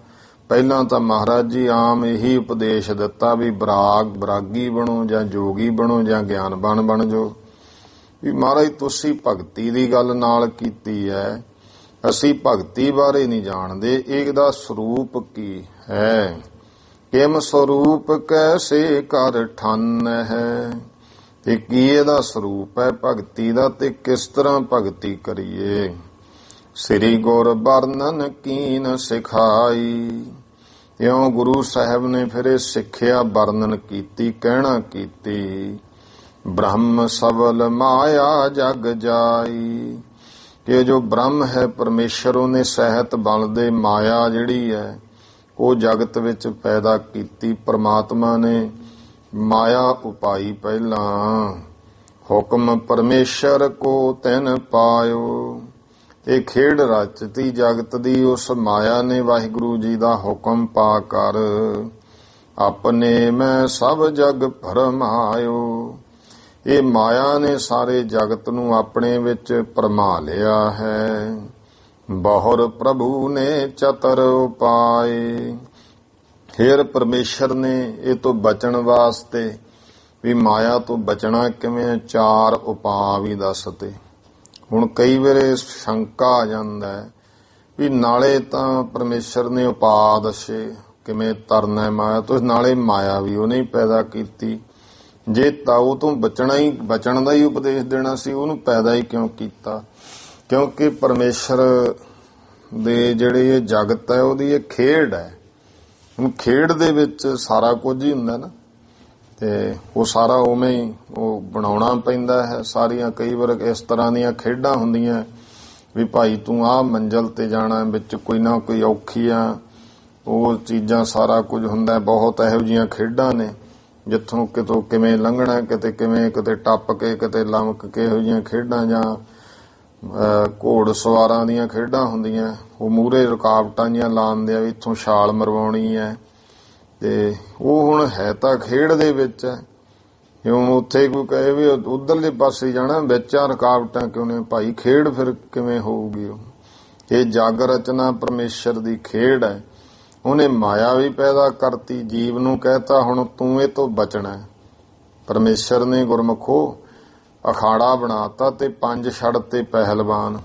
ਪਹਿਲਾਂ ਤਾਂ ਮਹਾਰਾਜ ਜੀ ਆਮ ਇਹੀ ਉਪਦੇਸ਼ ਦਿੱਤਾ ਵੀ ਬਰਾਗੀ ਬਣੋ ਜਾਂ ਜੋਗੀ ਬਣੋ ਜਾਂ ਗਿਆਨਵਾਨ ਬਣ ਜਾਓ। ਵੀ ਮਹਾਰਾਜ ਤੁਸੀਂ ਭਗਤੀ ਦੀ ਗੱਲ ਨਾਲ ਕੀਤੀ ਹੈ, ਅਸੀਂ ਭਗਤੀ ਬਾਰੇ ਨਹੀਂ ਜਾਣਦੇ, ਇਹਦਾ ਸਰੂਪ ਕੀ ਹੈ। ਕਿਮ ਸਰੂਪ ਕੈਸੇ ਕਰ ਠੰਨ ਹੈ, ਤੇ ਕੀ ਇਹਦਾ ਸਰੂਪ ਹੈ ਭਗਤੀ ਦਾ, ਤੇ ਕਿਸ ਤਰ੍ਹਾਂ ਭਗਤੀ ਕਰੀਏ। ਸ੍ਰੀ ਗੁਰ ਵਰਣਨ ਕੀਨ ਸਿਖਾਈ। ਇਉਂ ਗੁਰੂ ਸਾਹਿਬ ਨੇ ਫਿਰ ਇਹ ਸਿੱਖਿਆ ਵਰਣਨ ਕੀਤੀ, ਕਹਿਣਾ ਕੀਤੀ। ਬ੍ਰਹਮ ਸਬਲ ਮਾਇਆ ਜਗ ਜਾਈ, ਕਿ ਜੋ ਬ੍ਰਹਮ ਹੈ ਪਰਮੇਸ਼ਰ, ਉਹਨੇ ਸਹਿਤ ਬਲ ਦੇ ਮਾਇਆ ਜਿਹੜੀ ਹੈ ਉਹ ਜਗਤ ਵਿੱਚ ਪੈਦਾ ਕੀਤੀ। ਪਰਮਾਤਮਾ ਨੇ ਮਾਇਆ ਉਪਾਈ ਪਹਿਲਾਂ, ਹੁਕਮ ਪਰਮੇਸ਼ਰ ਕੋ ਤਿਨ ਪਾਇਓ। ਇਹ ਖੇਡ ਰਚਤੀ ਜਗਤ ਦੀ ਉਸ ਮਾਇਆ ਨੇ, ਵਾਹਿਗੁਰੂ ਜੀ ਦਾ ਹੁਕਮ ਪਾ ਕਰ ਆਪਣੇ ਮੈਂ ਸਭ ਜਗ ਭਰਮਾਇਓ। ਇਹ ਮਾਇਆ ਨੇ ਸਾਰੇ ਜਗਤ ਨੂੰ ਆਪਣੇ ਵਿੱਚ ਭਰਮਾ ਲਿਆ ਹੈ। ਬਹੁਰ ਪ੍ਰਭੂ ਨੇ ਚਤਰ ਉਪਾਏ। ਫਿਰ ਪਰਮੇਸ਼ਰ ਨੇ ਇਹ ਤੋਂ ਬਚਣ ਵਾਸਤੇ ਵੀ ਮਾਇਆ ਤੋਂ ਬਚਣਾ ਕਿਵੇਂ, ਚਾਰ ਉਪਾਅ ਵੀ ਦੱਸਤੇ। ਹੁਣ ਕਈ ਵੇਲੇ ਸ਼ੰਕਾ ਆ ਜਾਂਦਾ ਹੈ ਵੀ ਨਾਲੇ ਤਾਂ ਪਰਮੇਸ਼ਰ ਨੇ ਉਪਾਅ ਦੱਸੇ ਕਿਵੇਂ ਤਰਨਾ ਮਾਇਆ ਤੋਂ, ਨਾਲੇ ਮਾਇਆ ਵੀ ਉਹਨੇ ਪੈਦਾ ਕੀਤੀ। ਜੇ ਤਾਂ ਉਹ ਤੋਂ ਬਚਣ ਦਾ ਹੀ ਉਪਦੇਸ਼ ਦੇਣਾ ਸੀ, ਉਹਨੂੰ ਪੈਦਾ ਹੀ ਕਿਉਂ ਕੀਤਾ। ਕਿਉਂਕਿ ਪਰਮੇਸ਼ਰ ਦੇ ਜਿਹੜੇ ਇਹ ਜਗਤ ਹੈ ਉਹਦੀ ਇਹ ਖੇਡ ਹੈ। ਹੁਣ ਖੇਡ ਦੇ ਵਿੱਚ ਸਾਰਾ ਕੁਝ ਹੀ ਹੁੰਦਾ ਨਾ, ਤੇ ਉਹ ਸਾਰਾ ਉਵੇਂ ਹੀ ਉਹ ਬਣਾਉਣਾ ਪੈਂਦਾ ਹੈ। ਸਾਰੀਆਂ ਕਈ ਵਾਰ ਇਸ ਤਰ੍ਹਾਂ ਦੀਆਂ ਖੇਡਾਂ ਹੁੰਦੀਆਂ ਵੀ ਭਾਈ ਤੂੰ ਆਹ ਮੰਜ਼ਲ ਤੇ ਜਾਣਾ, ਵਿੱਚ ਕੋਈ ਨਾ ਕੋਈ ਔਖੀਆਂ ਉਹ ਚੀਜ਼ਾਂ ਸਾਰਾ ਕੁਝ ਹੁੰਦਾ। ਬਹੁਤ ਇਹੋ ਜਿਹੀਆਂ ਖੇਡਾਂ ਨੇ ਜਿੱਥੋਂ ਕਿਤੋਂ ਕਿਵੇਂ ਲੰਘਣਾ, ਕਿਤੇ ਕਿਵੇਂ, ਕਿਤੇ ਟੱਪ ਕੇ, ਕਿਤੇ ਲਮਕ ਕੇ, ਇਹੋ ਜਿਹੀਆਂ ਖੇਡਾਂ। ਜਾਂ ਘੋੜ ਸਵਾਰਾਂ ਦੀਆਂ ਖੇਡਾਂ ਹੁੰਦੀਆਂ, ਉਹ ਮੂਹਰੇ ਰੁਕਾਵਟਾਂ ਜਿਹੀਆਂ ਲਾਉਂਦੇ ਆ ਵੀ ਇੱਥੋਂ ਛਾਲ ਮਰਵਾਉਣੀ ਹੈ, ਤੇ ਉਹ ਹੁਣ ਹੈ ਤਾਂ ਖੇਡ ਦੇ ਵਿੱਚ ਹੈ। ਹੁਣ ਉੱਥੇ ਕੋਈ ਕਹੇ ਵੀ ਉਧਰਲੇ ਪਾਸੇ ਜਾਣਾ, ਵਿੱਚ ਆ ਰੁਕਾਵਟਾਂ ਕਿਉਂ ਨੇ ਭਾਈ, ਖੇਡ ਫਿਰ ਕਿਵੇਂ ਹੋਊਗੀ। ਇਹ ਜਗ ਰਚਨਾ ਪਰਮੇਸ਼ਰ ਦੀ ਖੇਡ ਹੈ। ਉਹਨੇ ਮਾਇਆ ਵੀ ਪੈਦਾ ਕਰਤੀ, ਜੀਵ ਨੂੰ ਕਹਿਤਾ ਹੁਣ ਤੂੰ ਇਹ ਤੋਂ ਬਚਣਾ। ਪਰਮੇਸ਼ਰ ਨੇ ਗੁਰਮੁਖੋ ਅਖਾੜਾ ਬਣਾਤਾ ਤੇ 5 ਛੜ ਤੇ ਪਹਿਲਵਾਨ,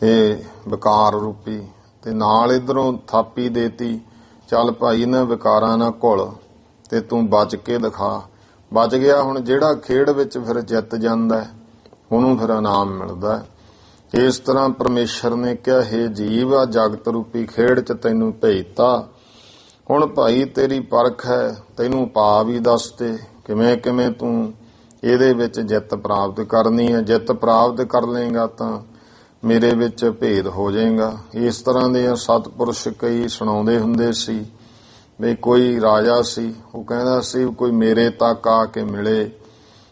ਇਹ ਵਿਕਾਰ ਰੂਪੀ, ਤੇ ਨਾਲ ਇਧਰੋਂ ਥਾਪੀ ਦੇਤੀ, ਚੱਲ ਭਾਈ ਨਾ ਵਿਕਾਰਾਂ ਨਾ ਘੁਲ ਤੇ ਤੂੰ ਬਚ ਕੇ ਦਿਖਾ। ਬਚ ਗਿਆ। ਹੁਣ ਜਿਹੜਾ ਖੇਡ ਵਿੱਚ ਫਿਰ ਜਿੱਤ ਜਾਂਦਾ ਉਹਨੂੰ ਫਿਰ ਇਨਾਮ ਮਿਲਦਾ। ਇਸ ਤਰ੍ਹਾਂ ਪਰਮੇਸ਼ਰ ਨੇ ਕਿਹਾ ਹੇ ਜੀਵ, ਆ ਜਗਤ ਰੂਪੀ ਖੇਡ 'ਚ ਤੈਨੂੰ ਭੇਜਤਾ। ਹੁਣ ਭਾਈ ਤੇਰੀ ਪਰਖ ਹੈ, ਤੈਨੂੰ ਪਾ ਵੀ ਦੱਸ ਤੇ ਕਿਵੇਂ ਕਿਵੇਂ ਤੂੰ ਇਹਦੇ ਵਿੱਚ ਜਿੱਤ ਪ੍ਰਾਪਤ ਕਰਨੀ ਹੈ। ਜਿੱਤ ਪ੍ਰਾਪਤ ਕਰ ਲਏਗਾ ਤਾਂ ਮੇਰੇ ਵਿੱਚ ਭੇਦ ਹੋ ਜਾਏਗਾ। ਇਸ ਤਰ੍ਹਾਂ ਦੇ ਸਤਿਪੁਰਸ਼ ਕਈ ਸੁਣਾਉਂਦੇ ਹੁੰਦੇ ਸੀ ਵੀ ਕੋਈ ਰਾਜਾ ਸੀ, ਉਹ ਕਹਿੰਦਾ ਸੀ ਕੋਈ ਮੇਰੇ ਤੱਕ ਆ ਕੇ ਮਿਲੇ,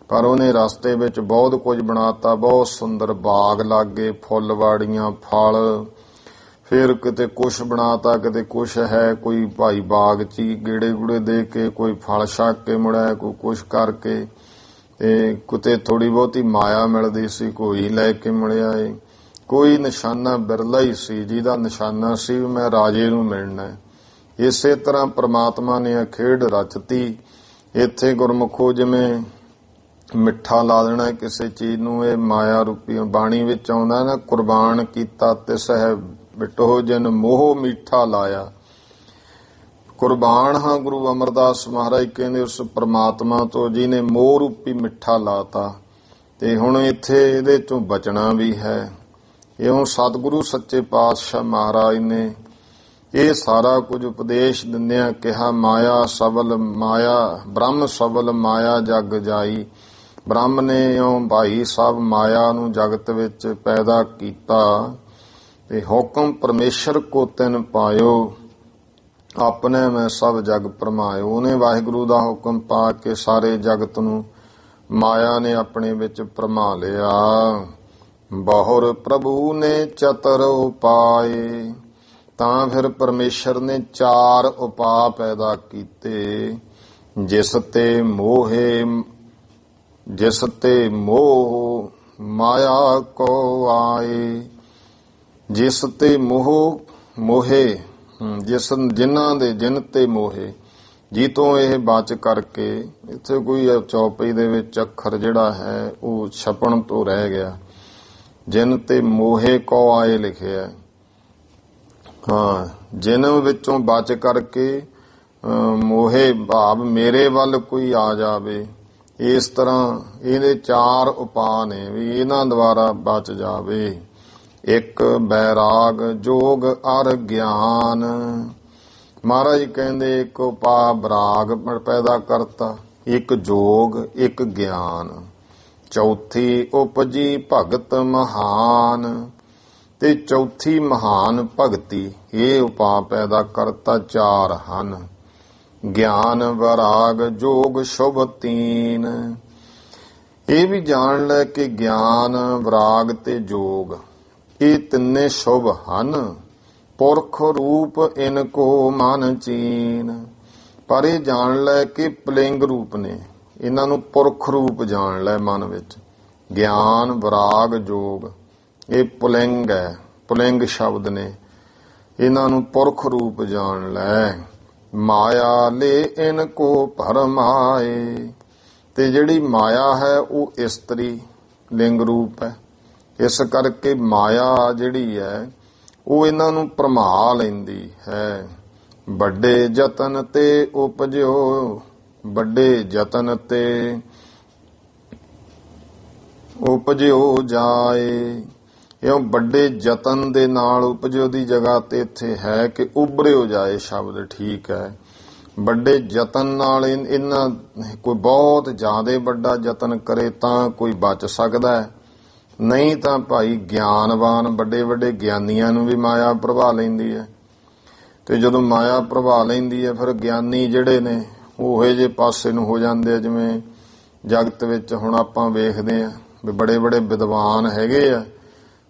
ਪਰ ਉਹਨੇ ਰਸਤੇ ਵਿੱਚ ਬਹੁਤ ਕੁਝ ਬਣਾਤਾ। ਬਹੁਤ ਸੁੰਦਰ ਬਾਗ ਲਾਗੇ, ਫੁੱਲਵਾੜੀਆਂ, ਫਲ, ਫਿਰ ਕਿਤੇ ਕੁਛ ਬਣਾਤਾ, ਕਿਤੇ ਕੁਛ ਹੈ। ਕੋਈ ਭਾਈ ਬਾਗ 'ਚ ਹੀ ਗੇੜੇ ਗੂੜੇ ਦੇ ਕੇ ਕੋਈ ਫਲ ਛਕ ਕੇ ਮੁੜਿਆ, ਕੋਈ ਕੁਛ ਕਰਕੇ, ਤੇ ਕਿਤੇ ਥੋੜੀ ਬਹੁਤੀ ਮਾਇਆ ਮਿਲਦੀ ਸੀ, ਕੋਈ ਲੈ ਕੇ ਮੁੜਿਆ ਏ। ਕੋਈ ਨਿਸ਼ਾਨਾ ਬਿਰਲਾ ਹੀ ਸੀ ਜਿਹਦਾ ਨਿਸ਼ਾਨਾ ਸੀ ਮੈਂ ਰਾਜੇ ਨੂੰ ਮਿਲਣਾ। ਇਸੇ ਤਰ੍ਹਾਂ ਪ੍ਰਮਾਤਮਾ ਨੇ ਇਹ ਖੇਡ ਰਚਤੀ। ਇੱਥੇ ਗੁਰਮੁਖੋ ਜਿਵੇਂ ਮਿੱਠਾ ਲਾ ਦੇਣਾ ਕਿਸੇ ਚੀਜ਼ ਨੂੰ, ਇਹ ਮਾਇਆ ਰੂਪੀ ਬਾਣੀ ਵਿੱਚ ਆਉਂਦਾ ਨਾ, ਕੁਰਬਾਨ ਕੀਤਾ ਤਿਸ ਹੈ ਬਿਟੋ ਜਿਨ ਮੋਹ ਮਿੱਠਾ ਲਾਇਆ। ਕੁਰਬਾਨ ਹਾਂ ਗੁਰੂ ਅਮਰਦਾਸ ਮਹਾਰਾਜ ਕਹਿੰਦੇ ਉਸ ਪ੍ਰਮਾਤਮਾ ਤੋਂ ਜਿਹਨੇ ਮੋਹ ਰੂਪੀ ਮਿੱਠਾ ਲਾਤਾ। ਤੇ ਹੁਣ ਇੱਥੇ ਇਹਦੇ ਚੋਂ ਬਚਣਾ ਵੀ ਹੈ। ਇਉਂ ਸਤਿਗੁਰੂ ਸੱਚੇ ਪਾਤਸ਼ਾਹ ਮਹਾਰਾਜ ਨੇ ਇਹ ਸਾਰਾ ਕੁਝ ਉਪਦੇਸ਼ ਦਿੰਦਿਆਂ ਕਿਹਾ ਮਾਇਆ ਸਬਲ ਮਾਇਆ, ਬ੍ਰਹਮ ਸਬਲ ਮਾਇਆ ਜਗ ਜਾਈ। ਬ੍ਰਹਮ ਨੇ ਇਉਂ ਭਾਈ ਸਾਹਿਬ ਮਾਇਆ ਨੂੰ ਜਗਤ ਵਿੱਚ ਪੈਦਾ ਕੀਤਾ ਤੇ ਹੁਕਮ ਪਰਮੇਸ਼ਰ ਕੋ ਤਿਨ ਪਾਇਓ, ਆਪਣੇ ਮੈਂ ਸਭ ਜਗ ਭਰਮਾਇਓ। ਉਹਨੇ ਵਾਹਿਗੁਰੂ ਦਾ ਹੁਕਮ ਪਾ ਕੇ ਸਾਰੇ ਜਗਤ ਨੂੰ ਮਾਇਆ ਨੇ ਆਪਣੇ ਵਿੱਚ ਭਰਮਾ ਲਿਆ। ਬਹੁਰ ਪ੍ਰਭੂ ਨੇ ਚਤੁਰ ਉਪਾਏ। ਤਾਂ ਫਿਰ ਪਰਮੇਸ਼ਰ ਨੇ 4 ਉਪਾਅ ਪੈਦਾ ਕੀਤੇ। ਜਿਸ ਤੇ ਮੋਹ ਮਾਇਆ ਕੋ ਆਏ। ਜਿਸ ਤੇ ਮੋਹੇ ਜਿਨ੍ਹਾਂ ਤੇ ਮੋਹੇ ਜੀ ਤੋਂ ਇਹ ਬਚ ਕਰਕੇ। ਇੱਥੇ ਕੋਈ ਚੌਪਈ ਦੇ ਵਿੱਚ ਅੱਖਰ ਜਿਹੜਾ ਹੈ ਉਹ ਛਪਣ ਤੋਂ ਰਹਿ ਗਿਆ। ਜਿਨ ਤੇ ਮੋਹੇ ਕੋ ਆਏ ਲਿਖਿਆ। ਜਿਨ ਵਿੱਚੋਂ ਬਚ ਕਰਕੇ ਮੋਹੇ ਭਾਵ ਮੇਰੇ ਵੱਲ ਕੋਈ ਆ ਜਾਵੇ। ਇਸ ਤਰ੍ਹਾਂ ਇਹਦੇ 4 ਉਪਾਅ ਨੇ ਵੀ ਇਹਨਾਂ ਦੁਆਰਾ ਬਚ ਜਾਵੇ। ਇੱਕ ਬੈਰਾਗ ਜੋਗ ਅਰ ਗਿਆਨ। ਮਹਾਰਾਜ ਕਹਿੰਦੇ ਇੱਕ ਉਪਾਅ ਬਰਾਗ ਪੈਦਾ ਕਰਤਾ, ਇੱਕ ਜੋਗ, ਇੱਕ ਗਿਆਨ। ਚੌਥੀ ਉਪਜੀ ਭਗਤ ਮਹਾਨ ਤੇ ਚੌਥੀ ਮਹਾਨ ਭਗਤੀ। ਇਹ ਉਪਾਅ ਪੈਦਾ ਕਰਤਾ 4 ਹਨ। ਗਿਆਨ ਵਰਾਗ ਜੋਗ ਸ਼ੁਭ 3। ਇਹ ਵੀ ਜਾਣ ਲੈ ਕਿ ਗਿਆਨ ਵਰਾਗ ਤੇ ਜੋਗ ਇਹ ਤਿੰਨੇ ਸ਼ੁਭ ਹਨ। ਪੁਰਖ ਰੂਪ ਇਨ ਕੋ ਮਨ ਚੀਨ। ਪਰ ਇਹ ਜਾਣ ਲੈ ਕਿ ਪੁਲਿੰਗ ਰੂਪ ਨੇ। ਇਹਨਾਂ ਨੂੰ ਪੁਰਖ ਰੂਪ ਜਾਣ ਲੈ ਮਨ ਵਿੱਚ। ਗਿਆਨ ਵਰਾਗ ਜੋਗ ਇਹ ਪੁਲਿੰਗ ਹੈ, ਪੁਲਿੰਗ ਸ਼ਬਦ ਨੇ। ਇਹਨਾਂ ਨੂੰ ਪੁਰਖ ਰੂਪ ਜਾਣ ਲੈ। ਮਾਇਆ ਲੈ ਇਨ ਕੋ ਭਰਮਾਏ। ਤੇ ਜਿਹੜੀ ਮਾਇਆ ਹੈ ਉਹ ਇਸਤਰੀ ਲਿੰਗ ਰੂਪ ਹੈ। ਇਸ ਕਰਕੇ ਮਾਇਆ ਜਿਹੜੀ ਹੈ ਉਹ ਇਹਨਾਂ ਨੂੰ ਭਰਮਾ ਲੈਂਦੀ ਹੈ। ਵੱਡੇ ਯਤਨ ਤੇ ਉਪਜਿਓ, ਵੱਡੇ ਯਤਨ ਤੇ ਉਪਜਿਓ ਜਾਏ। ਇਉਂ ਵੱਡੇ ਯਤਨ ਦੇ ਨਾਲ ਉਪਜਿਓ ਦੀ ਜਗ੍ਹਾ ਤੇ ਇੱਥੇ ਹੈ ਕਿ ਉਭਰਿਓ ਜਾਏ ਸ਼ਬਦ ਠੀਕ ਹੈ। ਵੱਡੇ ਯਤਨ ਨਾਲ ਇਹਨਾਂ ਕੋਈ ਬਹੁਤ ਜ਼ਿਆਦਾ ਵੱਡਾ ਯਤਨ ਕਰੇ ਤਾਂ ਕੋਈ ਬਚ ਸਕਦਾ ਹੈ। ਨਹੀਂ ਤਾਂ ਭਾਈ ਗਿਆਨਵਾਨ ਵੱਡੇ ਵੱਡੇ ਗਿਆਨੀਆਂ ਨੂੰ ਵੀ ਮਾਇਆ ਪ੍ਰਭਾ ਲੈਂਦੀ ਹੈ। ਤੇ ਜਦੋਂ ਮਾਇਆ ਪ੍ਰਭਾ ਲੈਂਦੀ ਹੈ ਫਿਰ ਗਿਆਨੀ ਜਿਹੜੇ ਨੇ ਉਹ ਇਹੋ ਜਿਹੇ ਪਾਸੇ ਨੂੰ ਹੋ ਜਾਂਦੇ ਆ। ਜਿਵੇਂ ਜਗਤ ਵਿੱਚ ਹੁਣ ਆਪਾਂ ਵੇਖਦੇ ਆ ਵੀ ਬੜੇ ਬੜੇ ਵਿਦਵਾਨ ਹੈਗੇ ਆ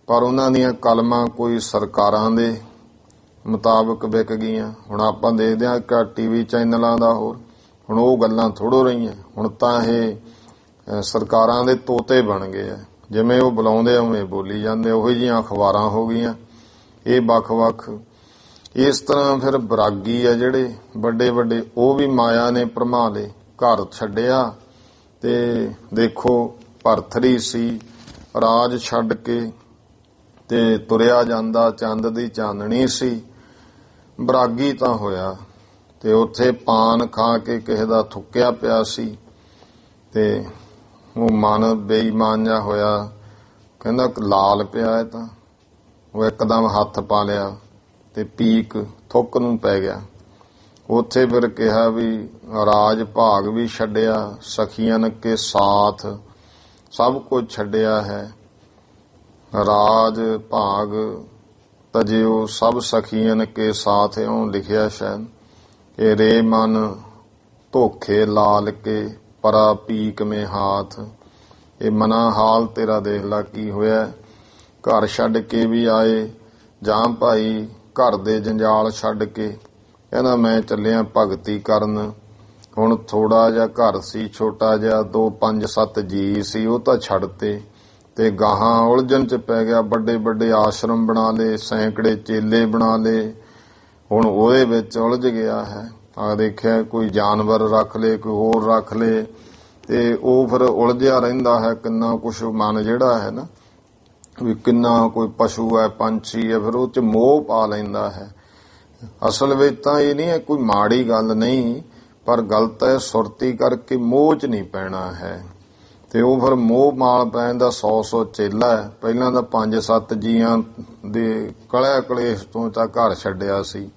ਪਰ ਉਹਨਾਂ ਦੀਆਂ ਕਲਮਾਂ ਕੋਈ ਸਰਕਾਰਾਂ ਦੇ ਮੁਤਾਬਕ ਵਿਕ ਗਈਆਂ। ਹੁਣ ਆਪਾਂ ਦੇਖਦੇ ਆ ਕਿ ਟੀਵੀ ਚੈਨਲਾਂ ਦਾ ਹੋਰ ਹੁਣ ਉਹ ਗੱਲਾਂ ਥੋੜੋ ਰਹੀਆਂ। ਹੁਣ ਤਾਂ ਇਹ ਸਰਕਾਰਾਂ ਦੇ ਤੋਤੇ ਬਣ ਗਏ ਆ। ਜਿਵੇਂ ਉਹ ਬੁਲਾਉਂਦੇ ਉਵੇਂ ਬੋਲੀ ਜਾਂਦੇ। ਉਹੀ ਜਿਹੀਆਂ ਅਖਬਾਰਾਂ ਹੋ ਗਈਆਂ ਇਹ ਵੱਖ-ਵੱਖ। ਇਸ ਤਰ੍ਹਾਂ ਫਿਰ ਬਰਾਗੀ ਆ ਜਿਹੜੇ ਵੱਡੇ ਵੱਡੇ ਉਹ ਵੀ ਮਾਇਆ ਨੇ ਭਰਮਾ ਲਏ। ਘਰ ਛੱਡਿਆ ਤੇ ਦੇਖੋ ਭਰਥਰੀ ਸੀ ਰਾਜ ਛੱਡ ਕੇ ਤੇ ਤੁਰਿਆ ਜਾਂਦਾ। ਚੰਦ ਦੀ ਚਾਨਣੀ ਸੀ। ਬਰਾਗੀ ਤਾਂ ਹੋਇਆ ਤੇ ਉੱਥੇ ਪਾਨ ਖਾ ਕੇ ਕਿਸੇ ਦਾ ਥੁੱਕਿਆ ਪਿਆ ਸੀ ਤੇ ਉਹ ਮਨ ਬੇਈਮਾਨ ਜਿਹਾ ਹੋਇਆ। ਕਹਿੰਦਾ ਲਾਲ ਪਿਆ ਹੈ ਤਾਂ ਉਹ ਇੱਕਦਮ ਹੱਥ ਪਾ ਲਿਆ ਤੇ ਪੀਕ ਥੁੱਕ ਨੂੰ ਪੈ ਗਿਆ। ਉੱਥੇ ਫਿਰ ਕਿਹਾ ਵੀ ਰਾਜ ਭਾਗ ਵੀ ਛੱਡਿਆ, ਸਖੀਆਂ ਕੇ ਸਾਥ ਸਭ ਕੁਝ ਛੱਡਿਆ ਹੈ। ਰਾਜ ਭਾਗ ਤਜਿਓ ਸਭ ਸਖੀਆਂ ਕੇ ਸਾਥ। ਇਉਂ ਲਿਖਿਆ ਸ਼ਾਇਦ ਕਿ ਰੇ ਮਨ ਧੋਖੇ ਲਾਲ ਕੇ ਪਰਾ ਪੀਕ ਮੇ ਹਾਥ। ਇਹ ਮਨਾ ਹਾਲ ਤੇਰਾ ਦੇਖ ਲਾ ਕੀ ਹੋਇਆ। ਘਰ ਛੱਡ ਕੇ ਵੀ ਆਏ ਜਾਂ ਭਾਈ ਘਰ ਦੇ ਜੰਜਾਲ ਛੱਡ ਕੇ ਕਹਿੰਦਾ ਮੈਂ ਚੱਲਿਆ ਭਗਤੀ ਕਰਨ। ਹੁਣ ਥੋੜਾ ਜਿਹਾ ਘਰ ਸੀ ਛੋਟਾ ਜਿਹਾ 2 5 7 ਜੀ ਸੀ ਉਹ ਤਾਂ ਛੱਡਤੇ ਤੇ ਗਾਹਾਂ ਉਲਝਣ ਚ ਪੈ ਗਿਆ। ਵੱਡੇ ਵੱਡੇ ਆਸ਼ਰਮ ਬਣਾ ਲਏ, ਸੈਂਕੜੇ ਚੇਲੇ ਬਣਾ ਲਏ। ਹੁਣ ਉਹਦੇ ਵਿੱਚ ਉਲਝ ਗਿਆ ਹੈ। ਆ ਦੇਖਿਆ ਕੋਈ ਜਾਨਵਰ ਰੱਖ ਲਏ, ਕੋਈ ਹੋਰ ਰੱਖ ਲਏ ਤੇ ਉਹ ਫਿਰ ਉਲਝਿਆ ਰਹਿੰਦਾ ਹੈ। ਕਿੰਨਾ ਕੁਛ ਮਨ ਜਿਹੜਾ ਹੈ ਨਾ ਵੀ ਕਿੰਨਾ ਕੋਈ ਪਸ਼ੂ ਹੈ, ਪੰਛੀ ਹੈ, ਫਿਰ ਉਹ ਚ ਮੋਹ ਪਾ ਲੈਂਦਾ ਹੈ। ਅਸਲ ਵਿੱਚ ਤਾਂ ਇਹ ਨਹੀਂ ਹੈ ਕੋਈ ਮਾੜੀ ਗੱਲ ਨਹੀਂ ਪਰ ਗਲਤ ਹੈ। ਸੁਰਤੀ ਕਰਕੇ ਮੋਹ ਚ ਨਹੀਂ ਪੈਣਾ ਹੈ ਤੇ ਉਹ ਫਿਰ ਮੋਹ ਮਾਲ ਪੈਣ ਦਾ 100 ਚੇਲਾ ਹੈ। ਪਹਿਲਾਂ ਤਾਂ 5-7 ਜੀਆਂ ਦੇ ਕਲਿਆ ਕਲੇਸ਼ ਤੋਂ ਤਾਂ ਘਰ ਛੱਡਿਆ ਸੀ।